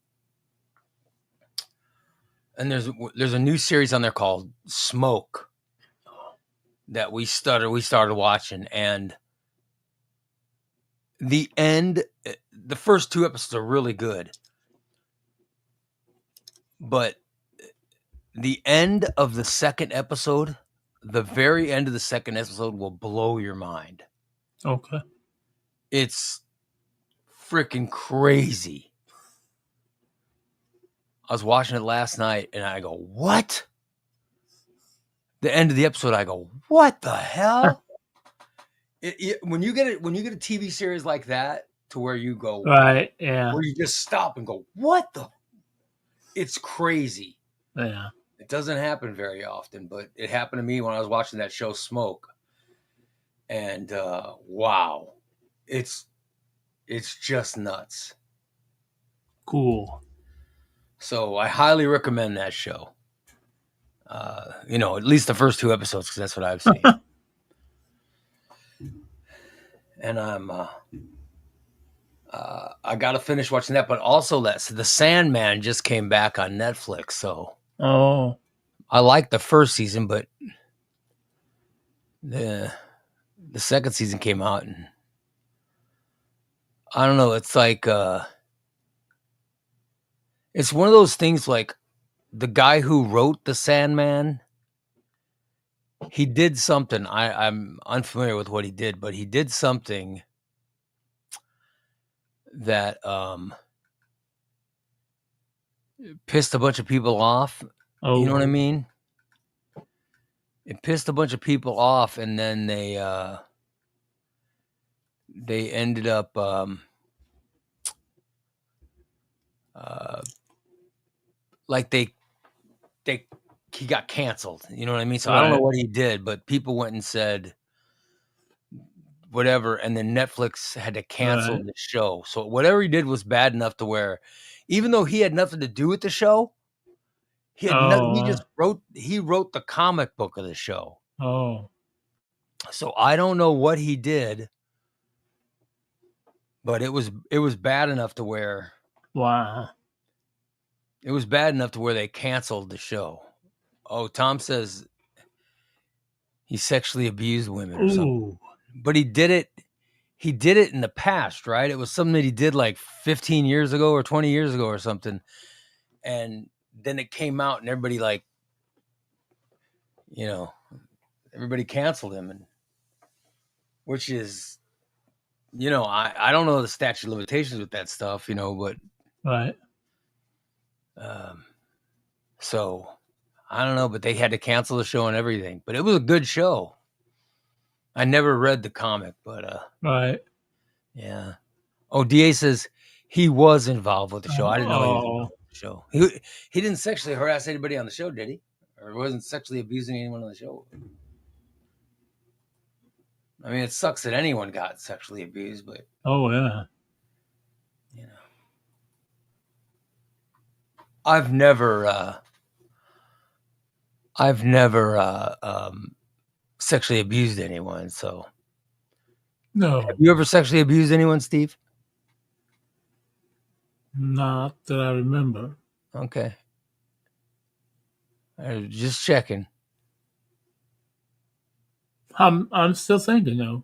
And there's a new series on there called Smoke that we started watching, and the first 2 episodes are really good, but the end of the second episode, the very end of the second episode, will blow your mind. Okay. It's freaking crazy. I was watching it last night and I go, what? The end of the episode, I go, what the hell? When you get a TV series like that to where you go, Right, yeah. where you just stop and go, what the? It's crazy. Yeah. It doesn't happen very often, but it happened to me when I was watching that show Smoke. And wow, it's just nuts. Cool. So I highly recommend that show. At least the first 2 episodes, because that's what I've seen. And I got to finish watching that, but also The Sandman just came back on Netflix. So I liked the first season, but the second season came out, and I don't know. It's like it's one of those things. Like the guy who wrote The Sandman, he did something. I'm unfamiliar with what he did, but he did something that pissed a bunch of people off. Oh. You know what I mean? It pissed a bunch of people off, and then they ended up like he got canceled. You know what I mean? So I don't know what he did, but people went and said whatever, and then Netflix had to cancel the show. So whatever he did was bad enough to where, even though he had nothing to do with the show, he wrote the comic book of the show. Oh. So I don't know what he did, but it was bad enough to where. Wow. It was bad enough to where they canceled the show. Oh, Tom says he sexually abused women or something. But he did it in the past, right? It was something that he did like 15 years ago or 20 years ago or something. And then it came out and everybody everybody canceled him, and which is, I don't know the statute of limitations with that stuff, but right. So I don't know, but they had to cancel the show and everything. But it was a good show. I never read the comic, but right. Yeah. Oh, DA says he was involved with the show. I didn't know he was involved with the show. He didn't sexually harass anybody on the show, did he? Or wasn't sexually abusing anyone on the show? I mean, it sucks that anyone got sexually abused, but yeah. I've never sexually abused anyone, so. No. Have you ever sexually abused anyone, Steve? Not that I remember. Okay. Just checking. I'm still thinking, though.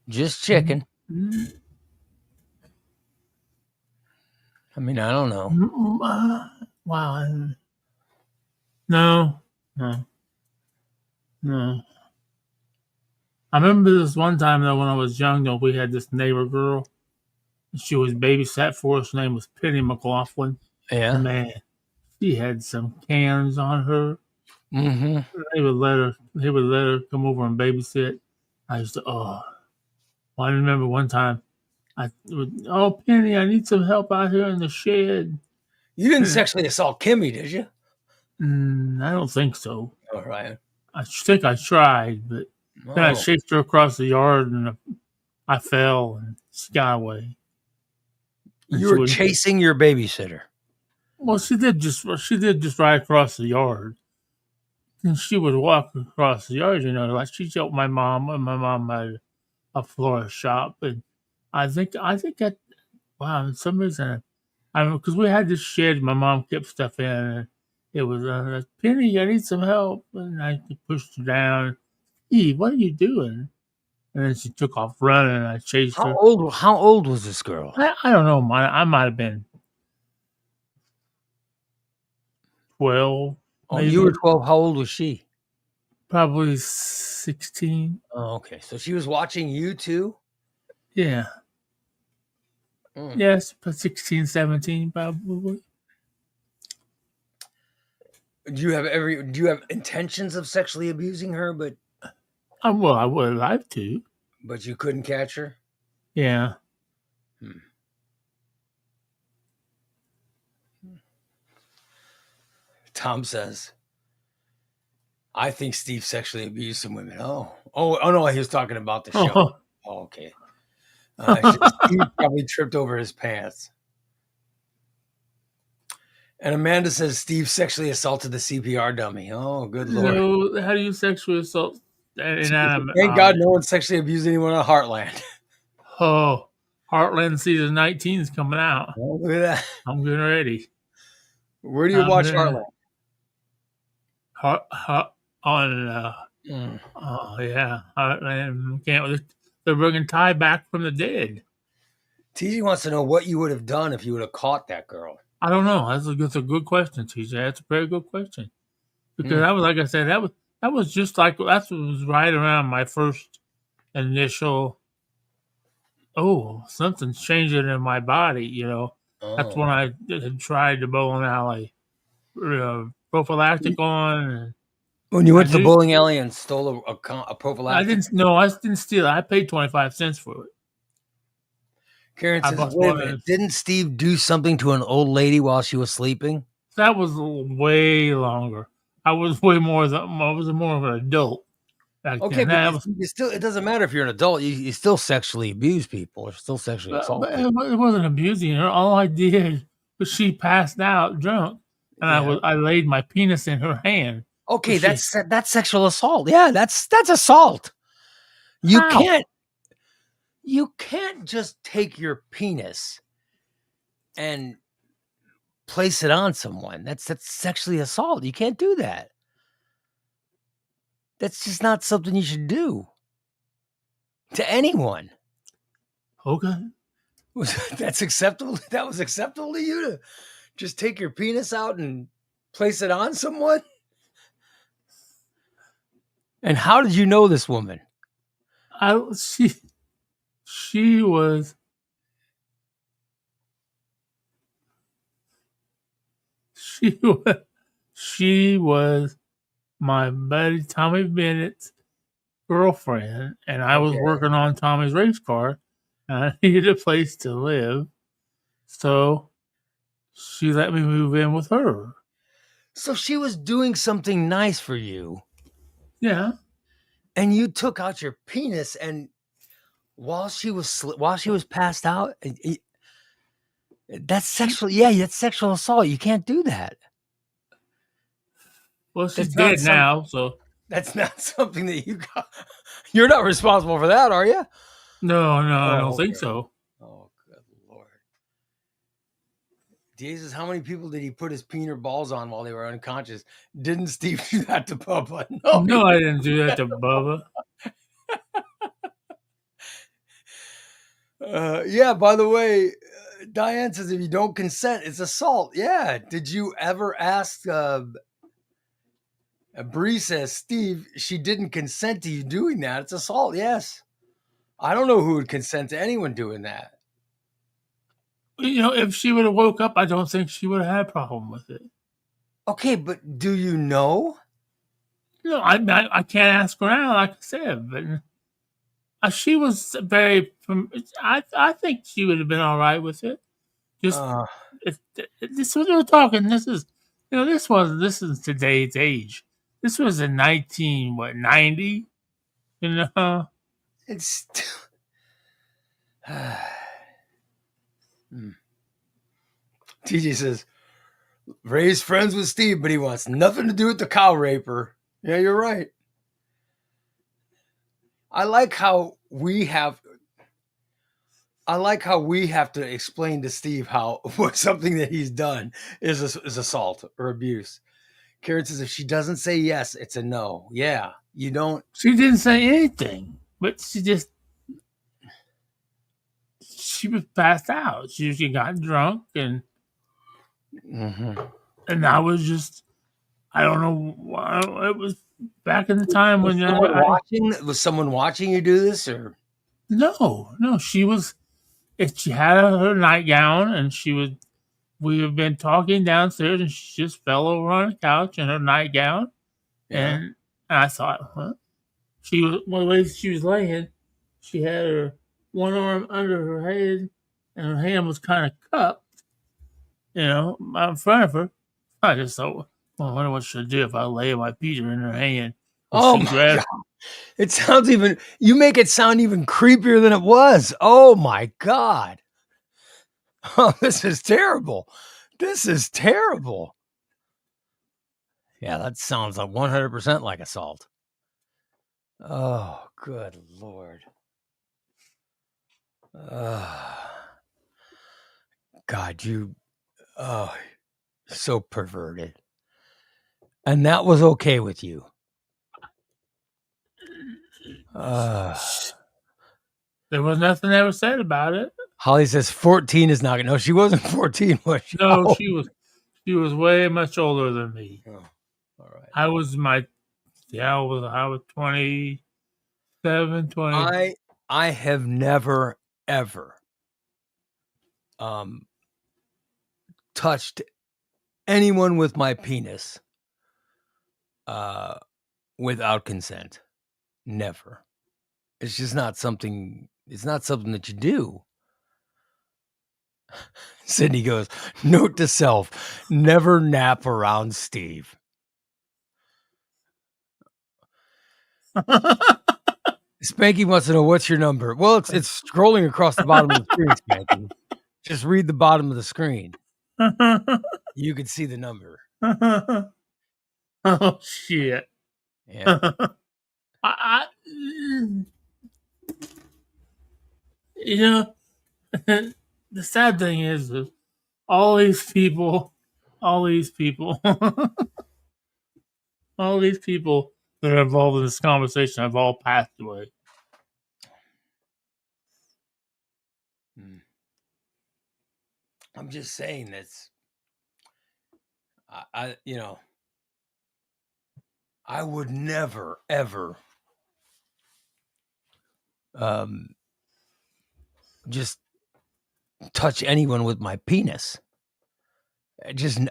Just checking. Mm-hmm. I mean, I don't know. Wow. No. I remember this one time, though, when I was young, though, we had this neighbor girl. She was babysat for us. Her name was Penny McLaughlin. Yeah. Man, she had some cans on her. Mm-hmm. They would let her come over and babysit. I used to, I remember one time, Penny, I need some help out here in the shed. You didn't sexually assault Kimmy, did you? I don't think so. All right. I think I tried, but then I chased her across the yard and I fell and got away. You were chasing your babysitter. Well, she did just ride across the yard. And she would walk across the yard, like she helped my mom, and my mom had a florist shop, and I think that wow, for some reason, I don't know, because we had this shed my mom kept stuff in, and it was Penny, I need some help, and I pushed her down. Eve, what are you doing? And then she took off running, and I chased her. How old was this girl? I don't know, I might have been 12, Oh, maybe. you were 12. How old was she? Probably 16. Oh, okay. So she was watching you too? Yeah. Mm. Yes, but 16, 17 probably. Do you have intentions of sexually abusing her, but Well, I would have liked to. you couldn't catch her? Yeah. Tom says, I think Steve sexually abused some women. Oh no, he was talking about the show. Oh, okay. Steve probably tripped over his pants. And Amanda says Steve sexually assaulted the CPR dummy. Oh, good Lord. No, how do you sexually assault an inanimate Thank God object? no one sexually abused anyone on Heartland. Oh, Heartland season 19 is coming out. Oh, look at that. I'm getting ready. Where do you watch gonna- Heartland? On oh yeah, Heartland. They're bringing Ty back from the dead. TJ wants to know what you would have done if you would have caught that girl. I don't know. That's a good question, TJ. That's a very good question. Because that was, like I said, that was just like that was right around my first initial. Oh, something's changing in my body. That's when I had tried the bowling alley prophylactic on. When you went to the bowling alley and stole a prophylactic. I didn't steal it. I paid 25 cents for it. Karen says, wait a minute, didn't Steve do something to an old lady while she was sleeping? That was way longer. I was more of an adult back okay, then. But it doesn't matter if you're an adult. You still sexually abuse people or still sexually assault But people. it wasn't abusing her. All I did was she passed out drunk, and I laid my penis in her hand. Okay, that's sexual assault. Yeah, that's assault. You can't just take your penis and place it on someone. That's sexually assault. You can't do that. That's just not something you should do to anyone. Okay. That's acceptable. That was acceptable to you to just take your penis out and place it on someone? And how did you know this woman? She was my buddy Tommy Bennett's girlfriend, and I was working on Tommy's race car, and I needed a place to live, so she let me move in with her. So she was doing something nice for you. Yeah. And you took out your penis, and while she was passed out, that's sexual. Yeah, that's sexual assault. You can't do that. Well, she's dead now, so that's not something that you got. You're not responsible for that, are you? No, I don't think so. Oh, good Lord. Jesus, how many people did he put his peener balls on while they were unconscious? Didn't Steve do that to Bubba? No, I didn't do that to Bubba. Yeah, by the way, Diane says if you don't consent, it's assault. Yeah. Did you ever ask Bree says, Steve, she didn't consent to you doing that. It's assault. Yes. I don't know who would consent to anyone doing that. If she would have woke up, I don't think she would have had a problem with it. Okay, but do you know? No, I can't ask around, like I said, but she was very. I think she would have been all right with it. Just this what we're talking. This is this is today's age. This was in 1990. It's still. TJ says, Ray's friends with Steve, but he wants nothing to do with the cow raper. Yeah, you're right. I like how we have to explain to Steve how what something that he's done is assault or abuse. Karen says if she doesn't say yes, it's a no. Yeah, you don't. She didn't say anything, but she was passed out. She got drunk, and I was just, I don't know. It was back in the time when Was someone watching you do this, or no, she was. She had her nightgown, and we have been talking downstairs, and she just fell over on the couch in her nightgown. yeah? And I thought, she was, the way she was laying, she had her one arm under her head, and her hand was kind of cupped, in front of her. I just thought, well, I wonder what she'll do if I lay my Peter in her hand. Oh my God. It sounds you make it sound even creepier than it was. Oh my God. Oh, this is terrible. This is terrible. Yeah, that sounds like 100% like assault. Oh, good Lord. God, so perverted. And that was okay with you. There was nothing ever said about it. Holly says 14 is not. No, she wasn't 14, was she? No, she was way much older than me. Oh, all right. I was 27, 20. I have never ever touched anyone with my penis without consent. Never. It's just not something. It's not something that you do. Sydney goes, note to self, never nap around Steve. Spanky wants to know what's your number. Well, it's scrolling across the bottom of the screen, Spanky. Just read the bottom of the screen. You can see the number. Oh shit! Yeah. The sad thing is all these people, all these people that are involved in this conversation have all passed away. I'm just saying that's, I would never, ever just touch anyone with my penis.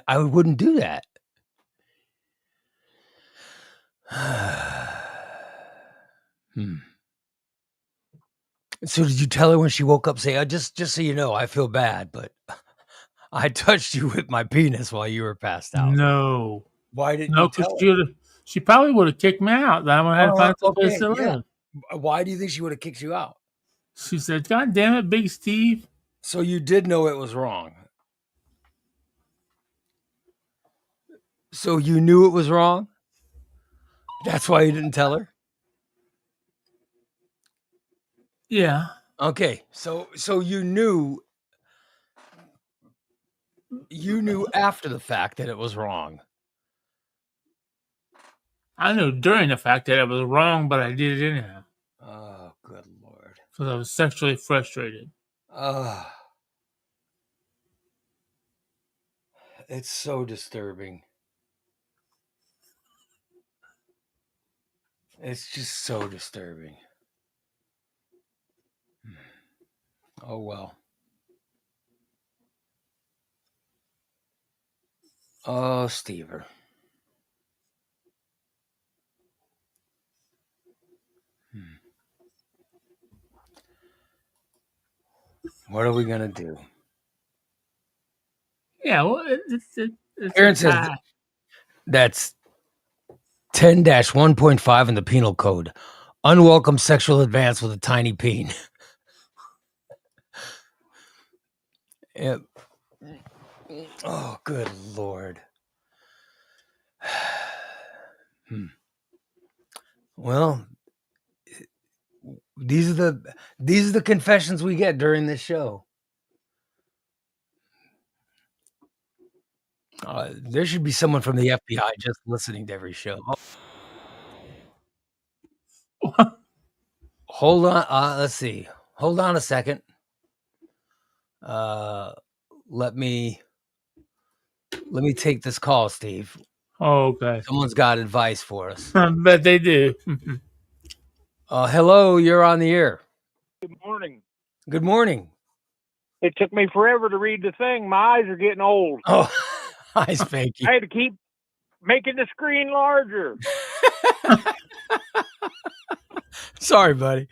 I wouldn't do that. So did you tell her when she woke up, say, just so you know, I feel bad, but I touched you with my penis while you were passed out? No. Why didn't you tell her? She probably would have kicked me out. Then I would have to find some place to live. Why do you think she would have kicked you out? She said, God damn it, Big Steve. So you did know it was wrong. So you knew it was wrong? That's why you didn't tell her? Yeah. Okay. So you knew after the fact that it was wrong. I knew during the fact that it was wrong, but I did it anyhow. Oh, good Lord. Because I was sexually frustrated. It's so disturbing. It's just so disturbing. Oh, well. Oh, Stever. What are we going to do? Yeah, well, it's Aaron says that's 10-1.5 in the penal code. Unwelcome sexual advance with a tiny peen. Yep. Oh, good Lord. Well, These are the confessions we get during this show. There should be someone from the FBI just listening to every show. Hold on. Let's see. Hold on a second. Let me take this call, Steve. Oh, okay. Someone's got advice for us. But they do. Hello, you're on the air. Good morning. Good morning. It took me forever to read the thing. My eyes are getting old. Oh, hi, Spanky. I had to keep making the screen larger. Sorry, buddy.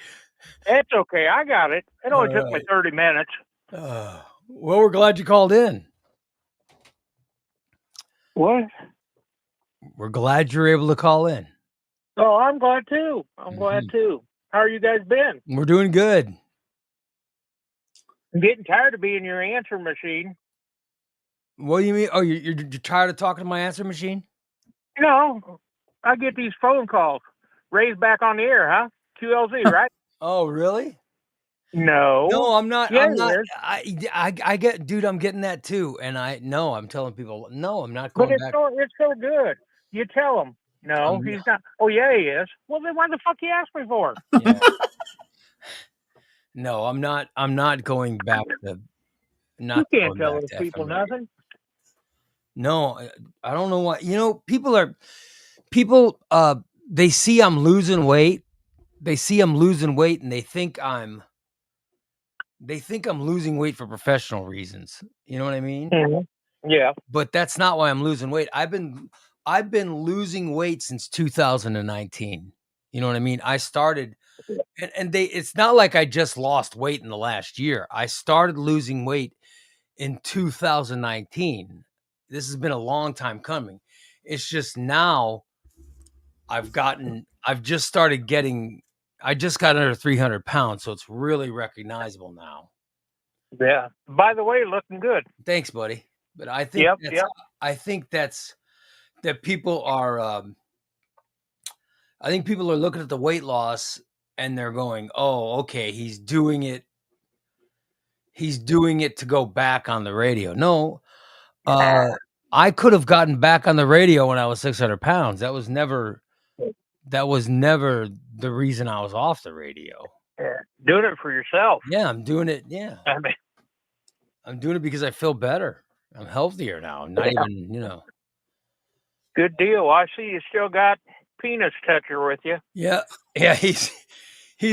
It's okay. I got it. It only took me Alright. 30 minutes. Well, we're glad you called in. What? We're glad you're able to call in. Oh, I'm glad too. I'm glad too. How are you guys been? We're doing good. I'm getting tired of being your answer machine. What do you mean? Oh, you're tired of talking to my answer machine? No, I get these phone calls. Ray's back on the air, huh? QLZ, right? Oh, really? No. No, I'm not. Yeah, I'm not. he is. I get, dude. I'm getting that too, and I'm telling people, no, I'm not But going back. it's so good. You tell him. No, I'm he's not. Oh, yeah, he is. Well, then why the fuck you ask me for? Yeah. No, I'm not. I'm not going back to. Not You can't going tell back those to people FM radio. nothing. No, I don't know why. You know, people. They see I'm losing weight. They see I'm losing weight, and they think I'm losing weight for professional reasons. You know what I mean? Mm-hmm. Yeah. But that's not why I'm losing weight. I've been losing weight since 2019. You know what I mean? I started, and it's not like I just lost weight in the last year. I started losing weight in 2019. This has been a long time coming. It's just now I just got under 300 pounds. So it's really recognizable now. Yeah. By the way, looking good. Thanks, buddy. But I think I think that people are I think people are looking at the weight loss and they're going, "Oh, okay, he's doing it to go back on the radio." No, I could have gotten back on the radio when I was 600 pounds. That was never the reason I was off the radio. Yeah. Doing it for yourself. Yeah, I'm doing it. Yeah, I mean, I'm doing it because I feel better. I'm healthier now. I'm not even, good deal. I see you still got penis toucher with you. Yeah. He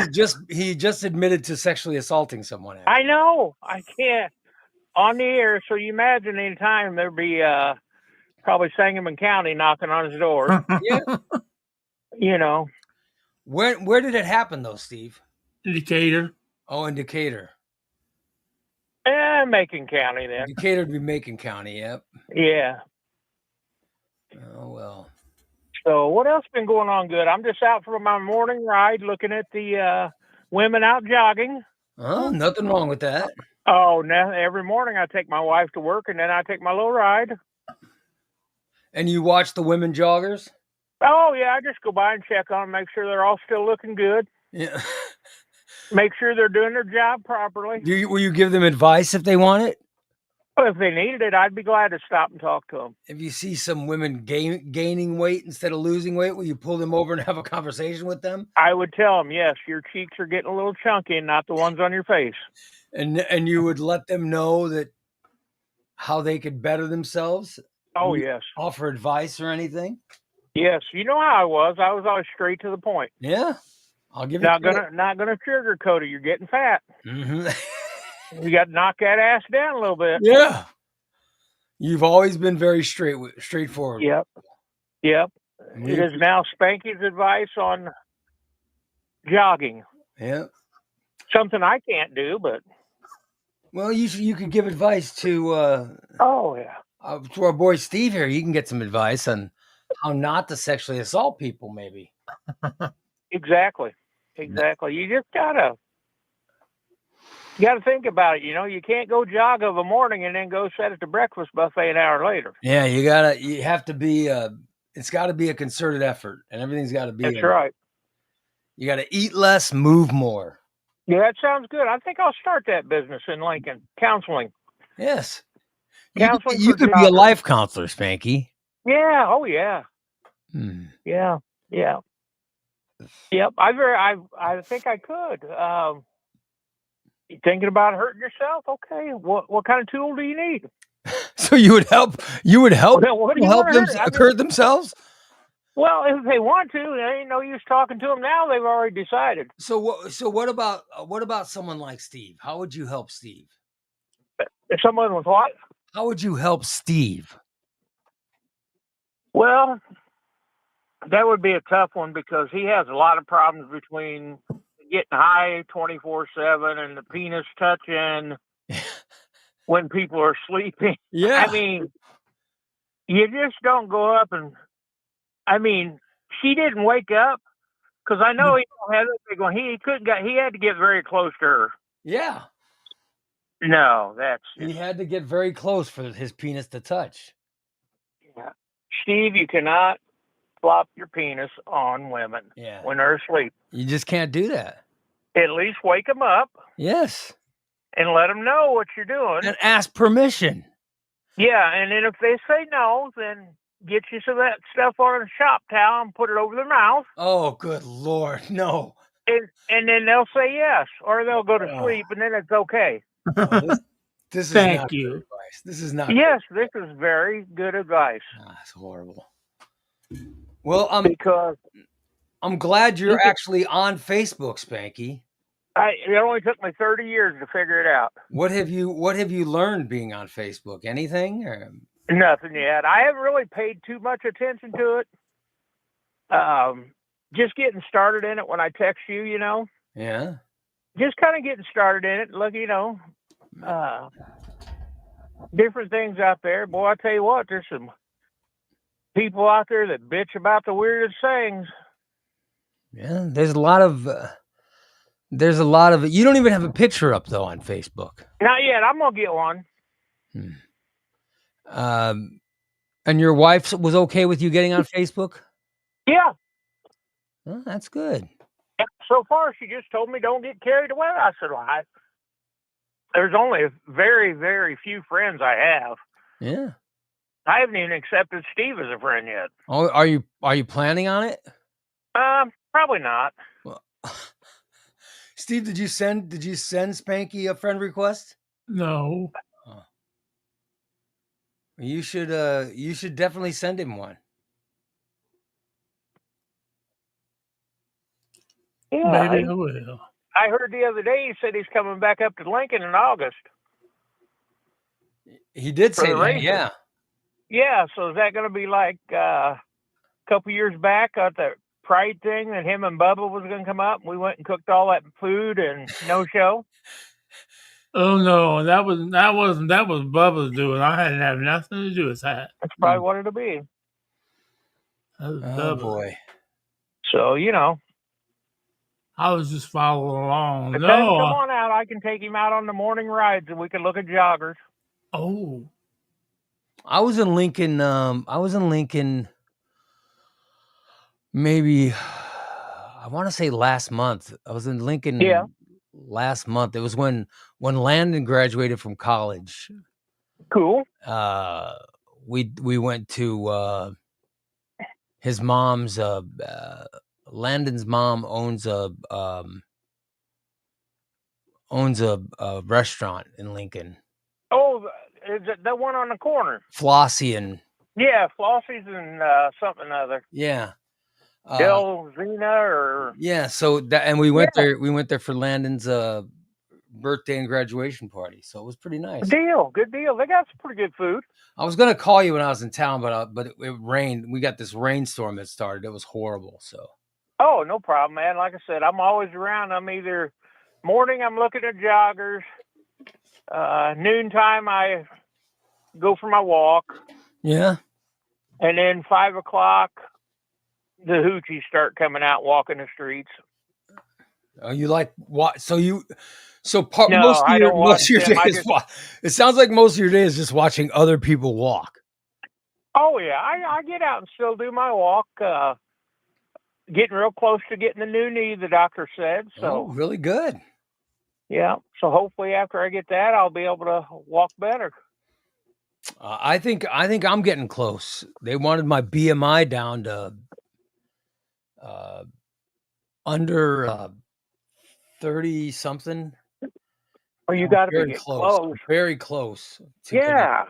just admitted to sexually assaulting someone. I know. I can't on the air. So you imagine any time there'd be probably Sangamon County knocking on his door. Yeah. You know. Where did it happen though, Steve? Decatur. Oh, in Decatur. Macon County then. Decatur would be Macon County. Yep. Yeah. Oh well. So what else been going on good? I'm just out for my morning ride looking at the women out jogging. Oh, nothing wrong with that. Oh, no, every morning I take my wife to work and then I take my little ride. And you watch the women joggers? Oh, yeah, I just go by and check on them, make sure they're all still looking good. Yeah. Make sure they're doing their job properly. Will you give them advice if they want it? Well, if they needed it, I'd be glad to stop and talk to them. If you see some women gaining weight instead of losing weight, will you pull them over and have a conversation with them? I would tell them, yes, your cheeks are getting a little chunky and not the ones on your face. And you would let them know that how they could better themselves? Oh, yes. Offer advice or anything? Yes. You know how I was. I was always straight to the point. Yeah. I'll give not gonna sugarcoat it. You're getting fat. Mm-hmm. You got to knock that ass down a little bit. Yeah. You've always been very straightforward. Yep. It is now Spanky's advice on jogging. Yeah. Something I can't do, but well, you could give advice to oh yeah, to our boy Steve here. You can get some advice on how not to sexually assault people, maybe. Exactly. You just gotta think about it. You know, you can't go jog of a morning and then go sit at the breakfast buffet an hour later. Yeah, you have to be it's got to be a concerted effort, and everything's got to be. That's right. You got to eat less, move more. Yeah, that sounds good. I think I'll start that business in Lincoln. Counseling. Yes. Counseling You for could be a joggers. life counselor, Spanky. Yeah. Oh, yeah. Hmm. Yeah. Yeah. Yep. I think I could. You thinking about hurting yourself? Okay. What kind of tool do you need? So you would help Well, what do you people help want to them hurt? I mean, hurt themselves? well, if they want to, there ain't no use talking to them now. They've already decided. So what about someone like Steve? How would you help Steve? If someone was what? How would you help Steve? Well, that would be a tough one because he has a lot of problems between getting high 24/7 and the penis touching when people are sleeping. Yeah. I mean, you just don't go up and. I mean, she didn't wake up because I know he had a big one. He couldn't get. He had to get very close to her. Yeah. No, that's He had to get very close for his penis to touch. yeah. Steve, you cannot flop your penis on women Yeah. when they're asleep. You just can't do that. At least wake them up Yes. and let them know what you're doing. And ask permission. Yeah, and then if they say no, then get you some of that stuff on a shop towel and put it over their mouth. Oh, good Lord. No. And then they'll say yes, or they'll go to sleep, and then it's okay. Oh, this is Thank not you. good advice. This is not Yes, this is very good advice. That's horrible. Well, Because I'm glad you're actually on Facebook, Spanky. it only took me 30 years to figure it out. What have you learned being on Facebook? Anything? Or? Nothing yet. I haven't really paid too much attention to it. Just getting started in it when I text you, Yeah. Just kind of getting started in it. Look, different things out there. Boy, I tell you what, there's some people out there that bitch about the weirdest things. Yeah, there's a lot of you don't even have a picture up though on Facebook. Not yet. I'm gonna get one. And your wife was okay with you getting on Facebook? Yeah. Well, that's good. So far, she just told me don't get carried away. I said, well, there's only very, very few friends I have. Yeah. I haven't even accepted Steve as a friend yet. Oh, are you planning on it? Probably not. Well, Steve, did you send Spanky a friend request? No. Oh. You should definitely send him one. Yeah, Maybe I will. I heard the other day he said he's coming back up to Lincoln in August. He did For say the that, races. yeah. Yeah, so is that going to be like a couple years back at the Pride thing that him and Bubba was going to come up? And we went and cooked all that food and no show. Oh no, that was Bubba's doing. I hadn't have nothing to do with that. That's probably what it'll be. That was Oh Bubba. boy. So I was just following along. if No. come on out, I can take him out on the morning rides and we can look at joggers. Oh. I was in Lincoln. Maybe I want to say last month. I was in Lincoln. Yeah. Last month. It was when Landon graduated from college. Cool. We went to his mom's. Landon's mom owns a restaurant in Lincoln. Oh, is it the one on the corner? Flossie and Yeah, Flossie's and something other. yeah. Del Zena or Yeah, so that and we went there. We went there for Landon's birthday and graduation party. So it was pretty nice. Good deal. They got some pretty good food. I was gonna call you when I was in town, but it rained. We got this rainstorm that started. It was horrible. So Oh, no problem, man. Like I said, I'm always around. I'm either morning I'm looking at joggers. Noontime I go for my walk. yeah. And then 5 o'clock the hoochies start coming out walking the streets. Oh, you like what? So No, most I don't watch of your them. day I is just- it sounds like most of your day is just watching other people walk. Oh yeah, I get out and still do my walk. getting real close to getting the new knee, the doctor said. Oh, So, really good. yeah. So hopefully after I get that, I'll be able to walk better. I think I'm getting close. They wanted my BMI down to under 30 something. Well, you got to be Very getting close. close. Very close. to getting- Yeah.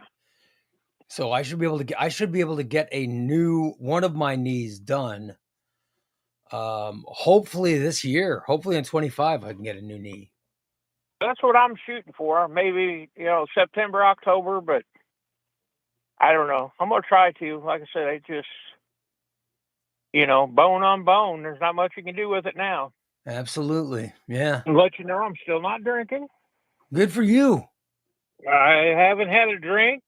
So I should be able to get a new one of my knees done. Hopefully this year. Hopefully in 25 I can get a new knee. That's what I'm shooting for. Maybe, September, October, but I don't know. I'm going to try to. Like I said, I just, bone on bone. There's not much you can do with it now. Absolutely. Yeah. I'll let you know I'm still not drinking. Good for you. I haven't had a drink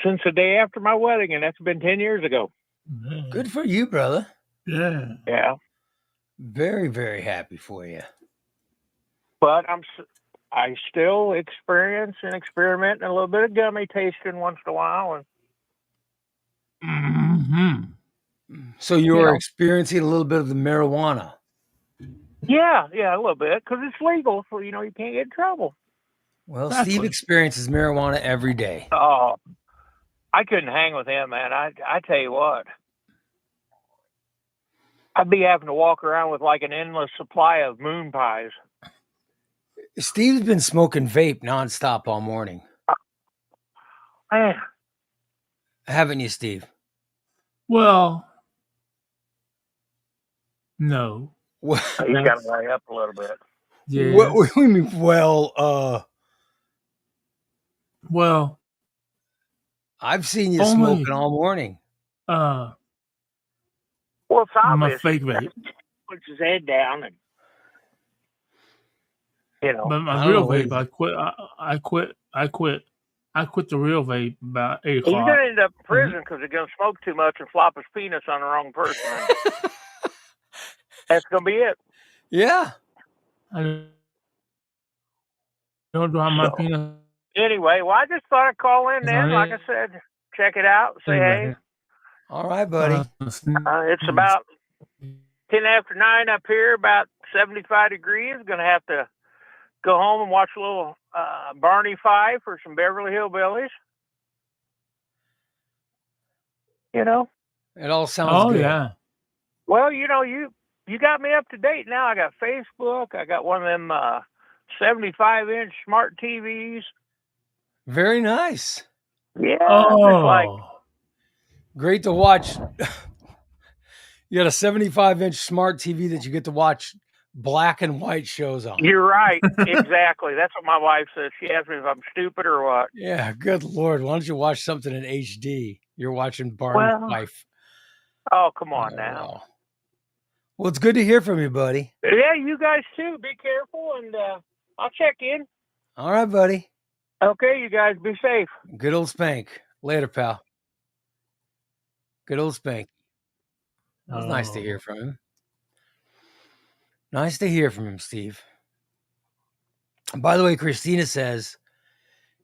since the day after my wedding, and that's been 10 years ago. Man. Good for you, brother. Yeah. Yeah. Very, very happy for you. But I still experience and experiment and a little bit of gummy tasting once in a while. And Mm-hmm. So you're experiencing a little bit of the marijuana. yeah, a little bit, because it's legal, so you can't get in trouble. Well, Exactly. Steve experiences marijuana every day. Oh, I couldn't hang with him, man. I tell you what, I'd be having to walk around with like an endless supply of moon pies. Steve's been smoking vape nonstop all morning. Man, Haven't you, Steve? Well, no. What, he's got to weigh up a little bit. Yeah. what do you mean? Well, I've seen you Only- smoking all morning. Well, it's my obvious. fake vape. Puts his head down and, But I my don't real know what vape, I quit. I quit the real vape about 8 he's o'clock. going to end up in prison because he's going to smoke too much and flop his penis on the wrong person. That's going to be it. Yeah. I don't do my So- peanut. Anyway, well, I just thought I'd call in Is then. that Like it? I said, check it out. Say hey. All right, buddy. It's about 10 after 9 up here, about 75 degrees. Going to have to go home and watch a little Barney Fife or some Beverly Hillbillies. It all sounds good. yeah. Well, you got me up to date now. I got Facebook. I got one of them 75-inch smart TVs. Very nice. Yeah, just like Great to watch. You got a 75-inch smart TV that you get to watch black and white shows on. you're right. Exactly. That's what my wife says. She asks me if I'm stupid or what. Yeah, good Lord. Why don't you watch something in HD? You're watching Barney Fife. Oh, come on Oh, now. wow. Well, it's good to hear from you, buddy. Yeah, you guys too. Be careful, and I'll check in. All right, buddy. Okay, you guys be safe. Good old Spank. Later, pal. Good old Spank. That was nice to hear from him. Nice to hear from him, Steve. By the way, Christina says,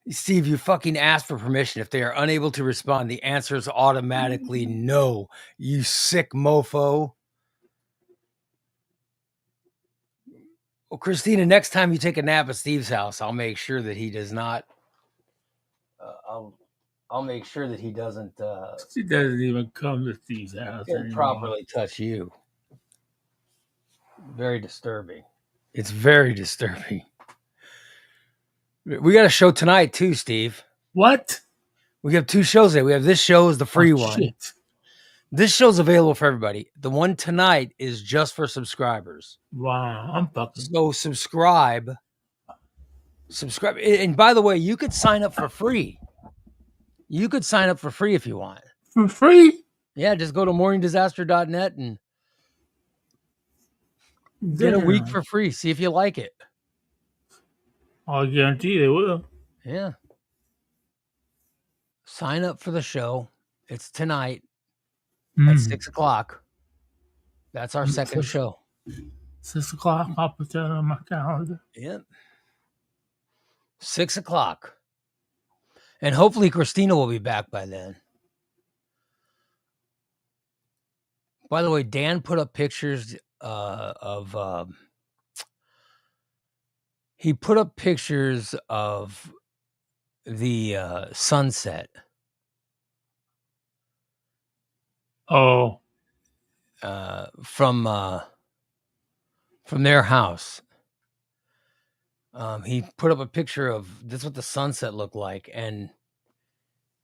Steve, you fucking asked for permission. If they are unable to respond, the answer is automatically no, you sick mofo. Well, Christina, next time you take a nap at Steve's house, I'll make sure that he does not. I'll make sure that he doesn't She doesn't even come to Steve's house anymore. properly touch you. Very disturbing. It's very disturbing. We got a show tonight too, Steve. What? We have 2 shows there. We have this show is the free Oh, one. shit. This show's available for everybody. The one tonight is just for subscribers. Wow, I'm fucking. So subscribe. And by the way, you could sign up for free. You could sign up for free if you want. For free? Yeah, just go to morningdisaster.net and get a week Damn. for free. See if you like it. I guarantee they will. Yeah. Sign up for the show. It's tonight at 6 o'clock. That's our second show. 6 o'clock. I'll put that on my calendar. Yep. 6 o'clock. And hopefully Christina will be back by then. By the way, Dan put up pictures of he put up pictures of the sunset Oh, from their house. He put up a picture of this what the sunset looked like, and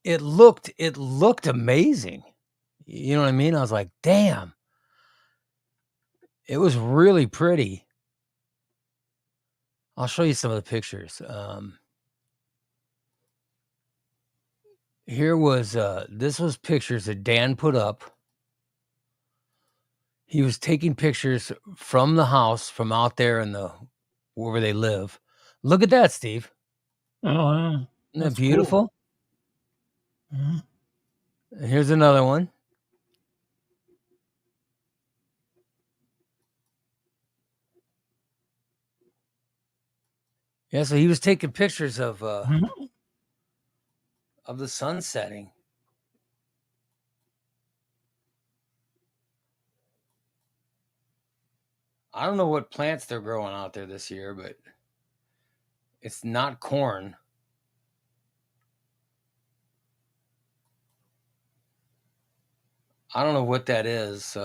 it looked amazing. You know what I mean? I was like, damn. It was really pretty. I'll show you some of the pictures. Here was this was pictures that Dan put up. He was taking pictures from the house, from out there in the wherever they live. Look at that, Steve. oh, yeah. Isn't that That's beautiful? cool. Mhm. Here's another one. Yeah, so he was taking pictures of Mhm. the sun setting. I don't know what plants they're growing out there this year, but it's not corn. I don't know what that is.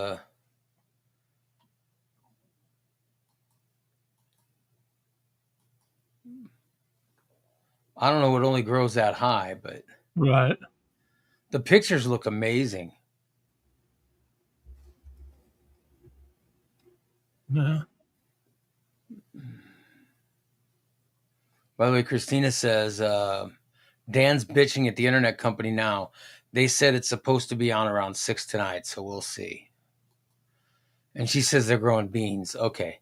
I don't know what only grows that high, but Right. the pictures look amazing. Yeah. By the way, Christina says, Dan's bitching at the internet company now. They said it's supposed to be on around 6 tonight, so we'll see. And she says they're growing beans. Okay.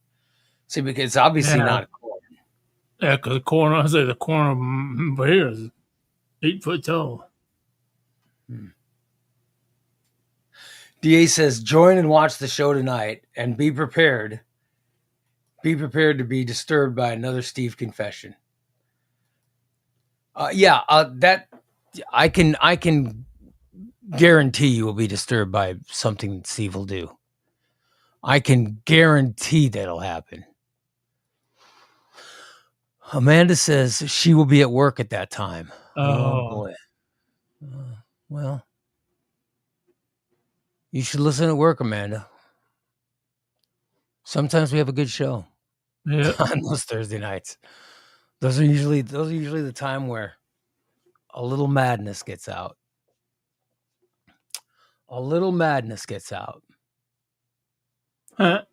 See, because it's obviously Yeah. not corn. Yeah, because the corner, I say the corner over here is 8 foot tall. DA says, join and watch the show tonight and be prepared. Be prepared to be disturbed by another Steve confession. That I can guarantee you will be disturbed by something that Steve will do. I can guarantee that'll happen. Amanda says she will be at work at that time. Oh boy. Well, you should listen at work, Amanda. Sometimes we have a good show Yeah. on those Thursday nights. Those are usually the time where a little madness gets out. A little madness gets out. Huh.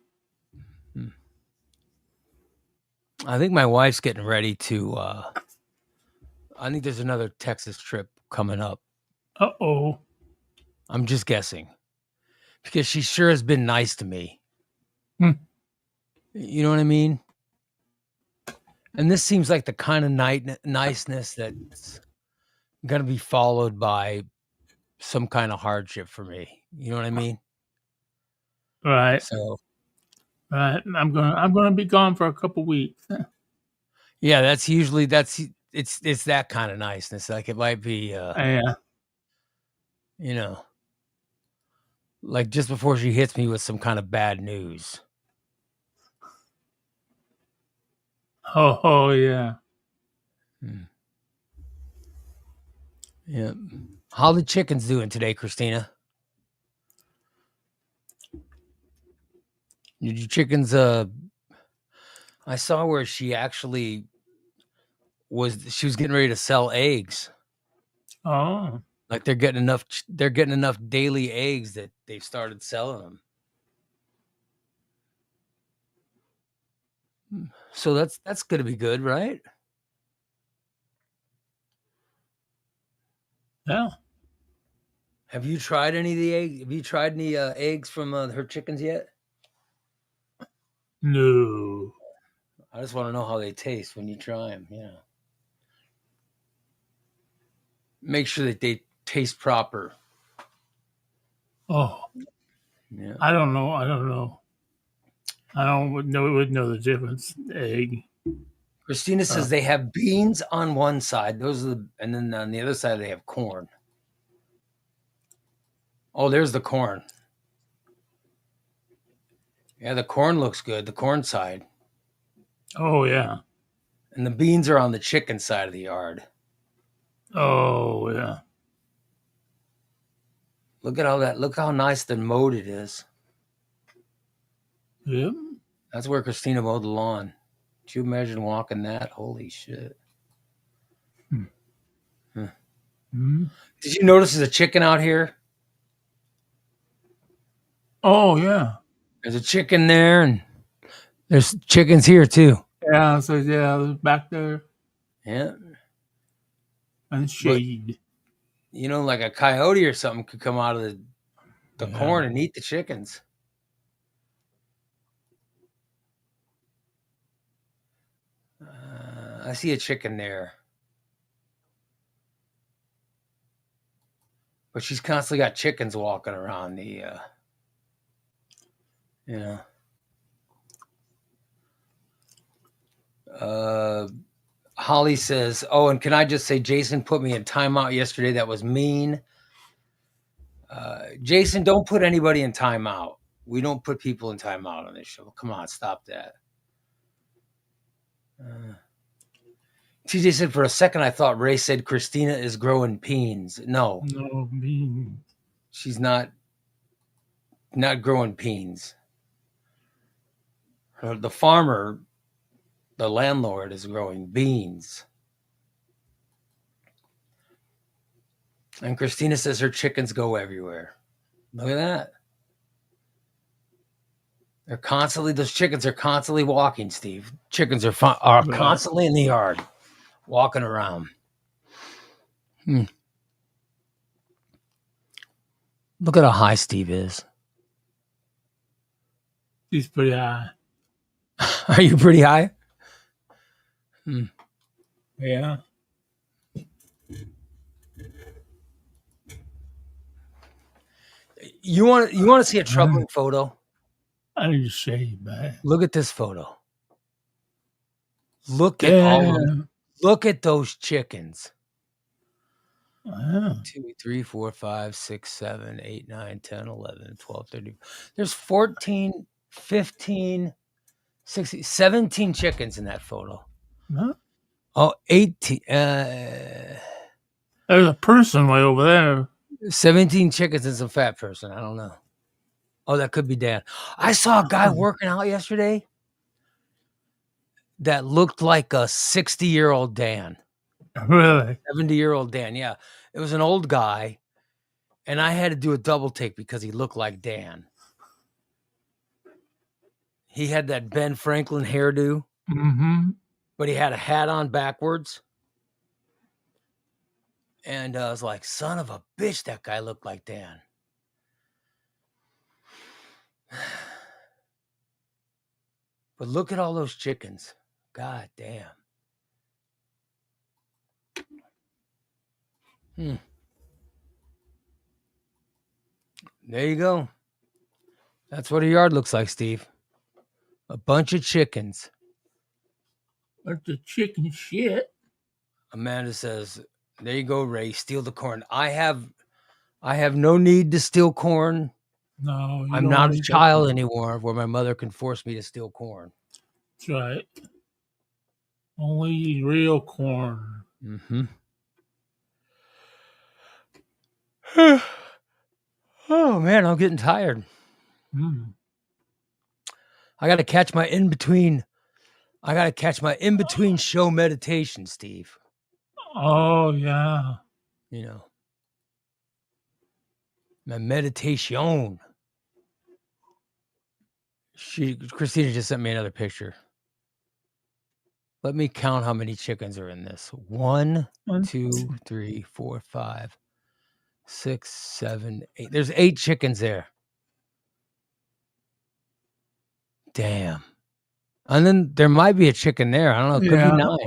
I think my wife's getting ready to I think there's another Texas trip coming up. Uh-oh. I'm just guessing. Because she sure has been nice to me. Hmm. You know what I mean? And this seems like the kind of niceness that's going to be followed by some kind of hardship for me. You know what I mean? Right. So, Right. I'm gonna be gone for a couple weeks. yeah, that's usually it's that kind of niceness. Like it might be Yeah. you know, like just before she hits me with some kind of bad news. Oh yeah. Yeah. How the chickens doing today, Christina? Did your chickens I saw where she actually was getting ready to sell eggs. Oh. Like they're getting enough daily eggs that they've started selling them. So that's going to be good, right? Yeah. Have you tried any of the eggs? Have you tried any eggs from her chickens yet? No. I just want to know how they taste when you try them. Yeah. Make sure that they taste proper. Oh. Yeah. I don't know. I don't wouldn't know the difference. Egg. Christina says they have beans on one side. Those are and then on the other side they have corn. Oh, there's the corn. Yeah, the corn looks good. The corn side. Oh yeah. And the beans are on the chicken side of the yard. Oh yeah. Look at all that. Look how nice the mowed it is. Yep. That's where Christina mowed the lawn. Could you imagine walking that? Holy shit. Hmm. Did you notice there's a chicken out here? Oh yeah. There's a chicken there, and there's chickens here too. Yeah. So yeah, I was back there Yeah. and shade. You know, like a coyote or something could come out of the Yeah. corn and eat the chickens. I see a chicken there. But she's constantly got chickens walking around the, you know. Holly says, oh, and can I just say, Jason put me in timeout yesterday. That was mean. Jason, don't put anybody in timeout. We don't put people in timeout on this show. Come on, stop that. TJ said, for a second, I thought Ray said Christina is growing peens. No, No bean. she's not growing peens. The farmer, the landlord, is growing beans. And Christina says her chickens go everywhere. Look at that. Those chickens are constantly walking, Steve. Chickens are constantly in the yard, walking around. Look at how high Steve is. He's pretty high. Are you pretty high? Yeah. You want to see a troubling photo? I need to shave, man. Look at this photo. Look at those chickens. 2, 3, 4, 5, 6, 7, 8, 9, 10, 11, 12, 13. There's 14, 15, 16, 17 chickens in that photo. Huh? Oh, 18. There's a person way over there. 17 chickens and some fat person. I don't know. Oh, that could be Dan. I saw a guy working out yesterday that looked like a 60-year-old Dan. Really? 70-year-old Dan. Yeah. It was an old guy. And I had to do a double take because he looked like Dan. He had that Ben Franklin hairdo. Mm-hmm. But he had a hat on backwards. And I was like, son of a bitch, that guy looked like Dan. But look at all those chickens. God damn. There you go. That's what a yard looks like, Steve. A bunch of chickens. Bunch of chicken shit. Amanda says, there you go, Ray. Steal the corn. I have no need to steal corn. No, I'm not a child anymore where my mother can force me to steal corn. That's right. Only real corn. Mm-hmm. Oh, man, I'm getting tired. I got to catch my in-between show meditation, Steve. Oh, yeah. You know. My meditation. Christina just sent me another picture. Let me count how many chickens are in this. 1, 2, 3, 4, 5, 6, 7, 8. There's 8 chickens there. Damn. And then there might be a chicken there. I don't know. It could be 9.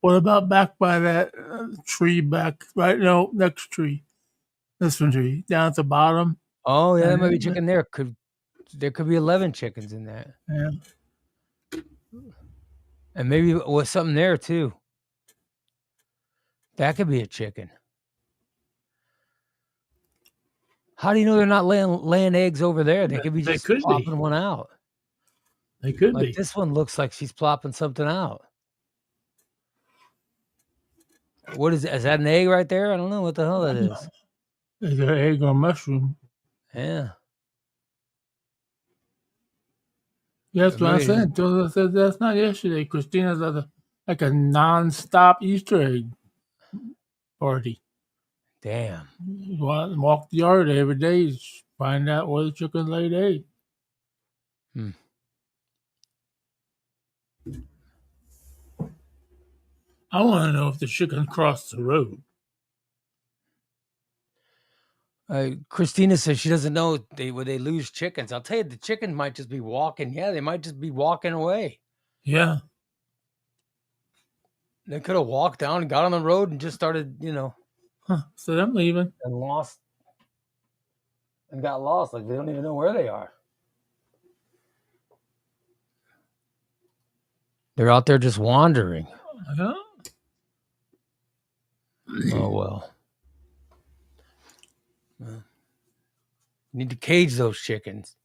What about back by that tree back? Right? No, next tree. This one tree. Down at the bottom. Oh, yeah, there might be a chicken there. There could be 11 chickens in that. Yeah. And maybe with something there too. That could be a chicken. How do you know they're not laying eggs over there? They could be just popping one out. They could Like be. this one looks like she's plopping something out. What is it? Is that an egg right there? I don't know what the hell that is. Is there egg or mushroom? Yeah. Yeah, that's what I'm Maybe- saying. That's not yesterday. Christina's like a non-stop Easter egg party. Damn. Walk the yard every day, find out where the chicken laid egg. Hmm. I want to know if the chicken crossed the road. Christina says she doesn't know when they lose chickens. I'll tell you, the chicken might just be walking. Yeah, they might just be walking away. Yeah. They could have walked down and got on the road and just started, Huh. So I'm leaving. and lost and got lost. Like they don't even know where they are. They're out there just wandering. Huh? Oh well. Need to cage those chickens.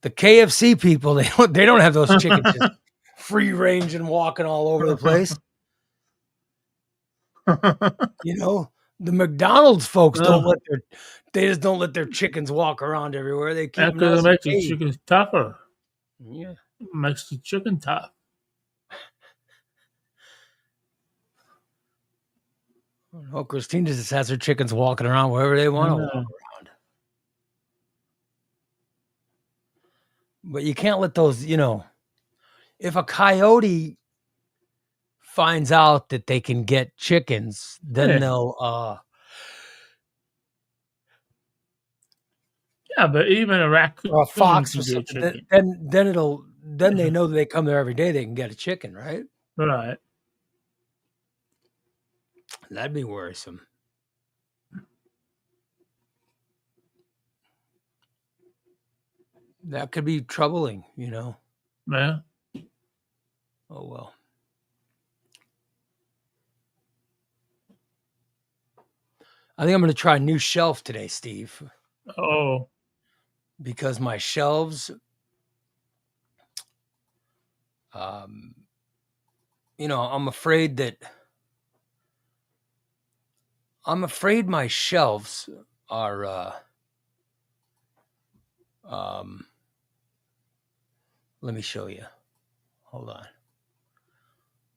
The KFC people, they don't have those chickens just free range and walking all over the place. The McDonald's folks they just don't let their chickens walk around everywhere. They keep them Because it nice makes and the caged. chicken tougher. Yeah. It makes the chicken tough. Oh, Christina just has her chickens walking around wherever they want to walk around. But you can't let those, if a coyote finds out that they can get chickens, then Yeah. they'll Yeah, but even a raccoon or a fox can or get something, chicken. then they know that they come there every day, they can get a chicken, right? Right. That'd be worrisome. That could be troubling, Yeah. Oh well. I think I'm going to try a new shelf today, Steve, Oh. because my shelves, I'm afraid my shelves are, let me show you. Hold on.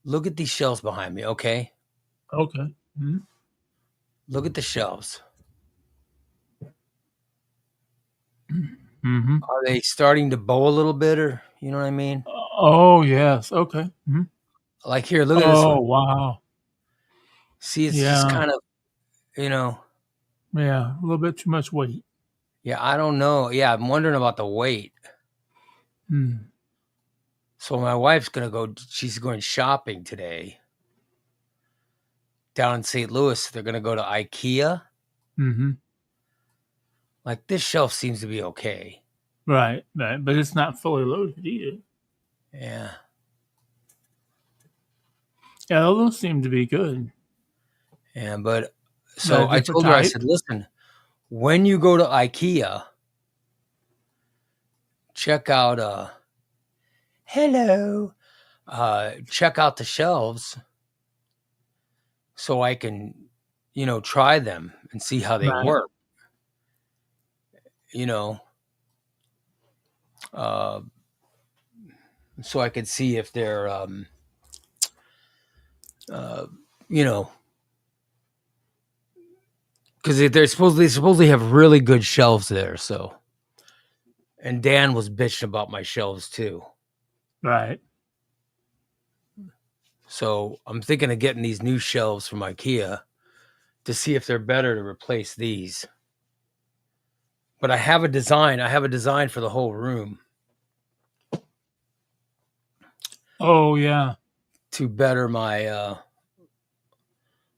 Look at these shelves behind me, okay? Okay. Mhm. Look at the shelves. Mm-hmm. Are they starting to bow a little bit, or you know what I mean? Oh, yes. Okay. Mm-hmm. Like here, look at this Oh, one. wow. See, it's just kind of, Yeah, a little bit too much weight. yeah, I don't know. Yeah, I'm wondering about the weight. Hmm. So my wife's she's going shopping today down in St. Louis. They're going to go to IKEA. Mm-hmm. Like this shelf seems to be okay. Right. But it's not fully loaded either. Yeah. Yeah, those seem to be good. Yeah, but so I different told her, I type. said, listen, when you go to IKEA, check out hello. Check out the shelves so I can, try them and see how they Right. work. So I could see if they're, because they supposedly have really good shelves there. So, and Dan was bitching about my shelves too. Right. So I'm thinking of getting these new shelves from IKEA to see if they're better to replace these. But I have a design. I have a design for the whole room Oh, yeah. to better my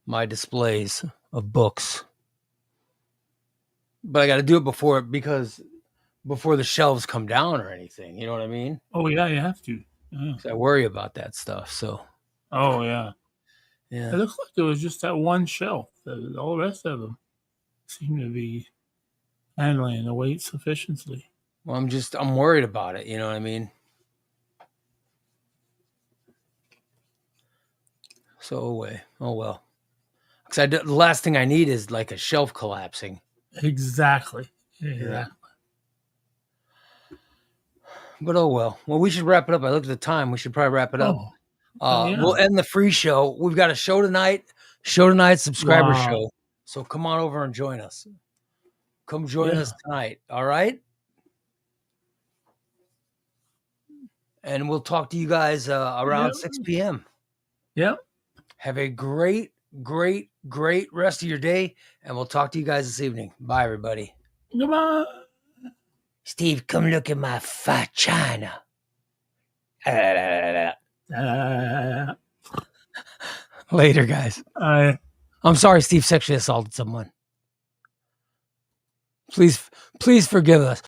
my displays of books. But I got to do it before the shelves come down or anything. You know what I mean? Oh, yeah, you have to. Yeah. 'Cause I worry about that stuff. So Oh, yeah. It yeah. looks like it was just that one shelf. All the rest of them seem to be handling the weight sufficiently. Well, I'm worried about it. You know what I mean? So away. Oh well. Because the last thing I need is like a shelf collapsing. Exactly. Yeah. Yeah. But oh well. Well, we should wrap it up. I looked at the time. We should probably wrap it up. Yeah. We'll end the free show. We've got a show tonight. Subscriber Wow. show. So come on over and join us. Come join Yeah. us tonight. All right. And we'll talk to you guys around Yep. 6 p.m. Yep. Have a great rest of your day. And we'll talk to you guys this evening. Bye, everybody. Goodbye. Steve, come look at my vagina. Later, guys. I'm sorry Steve sexually assaulted someone. Please forgive us.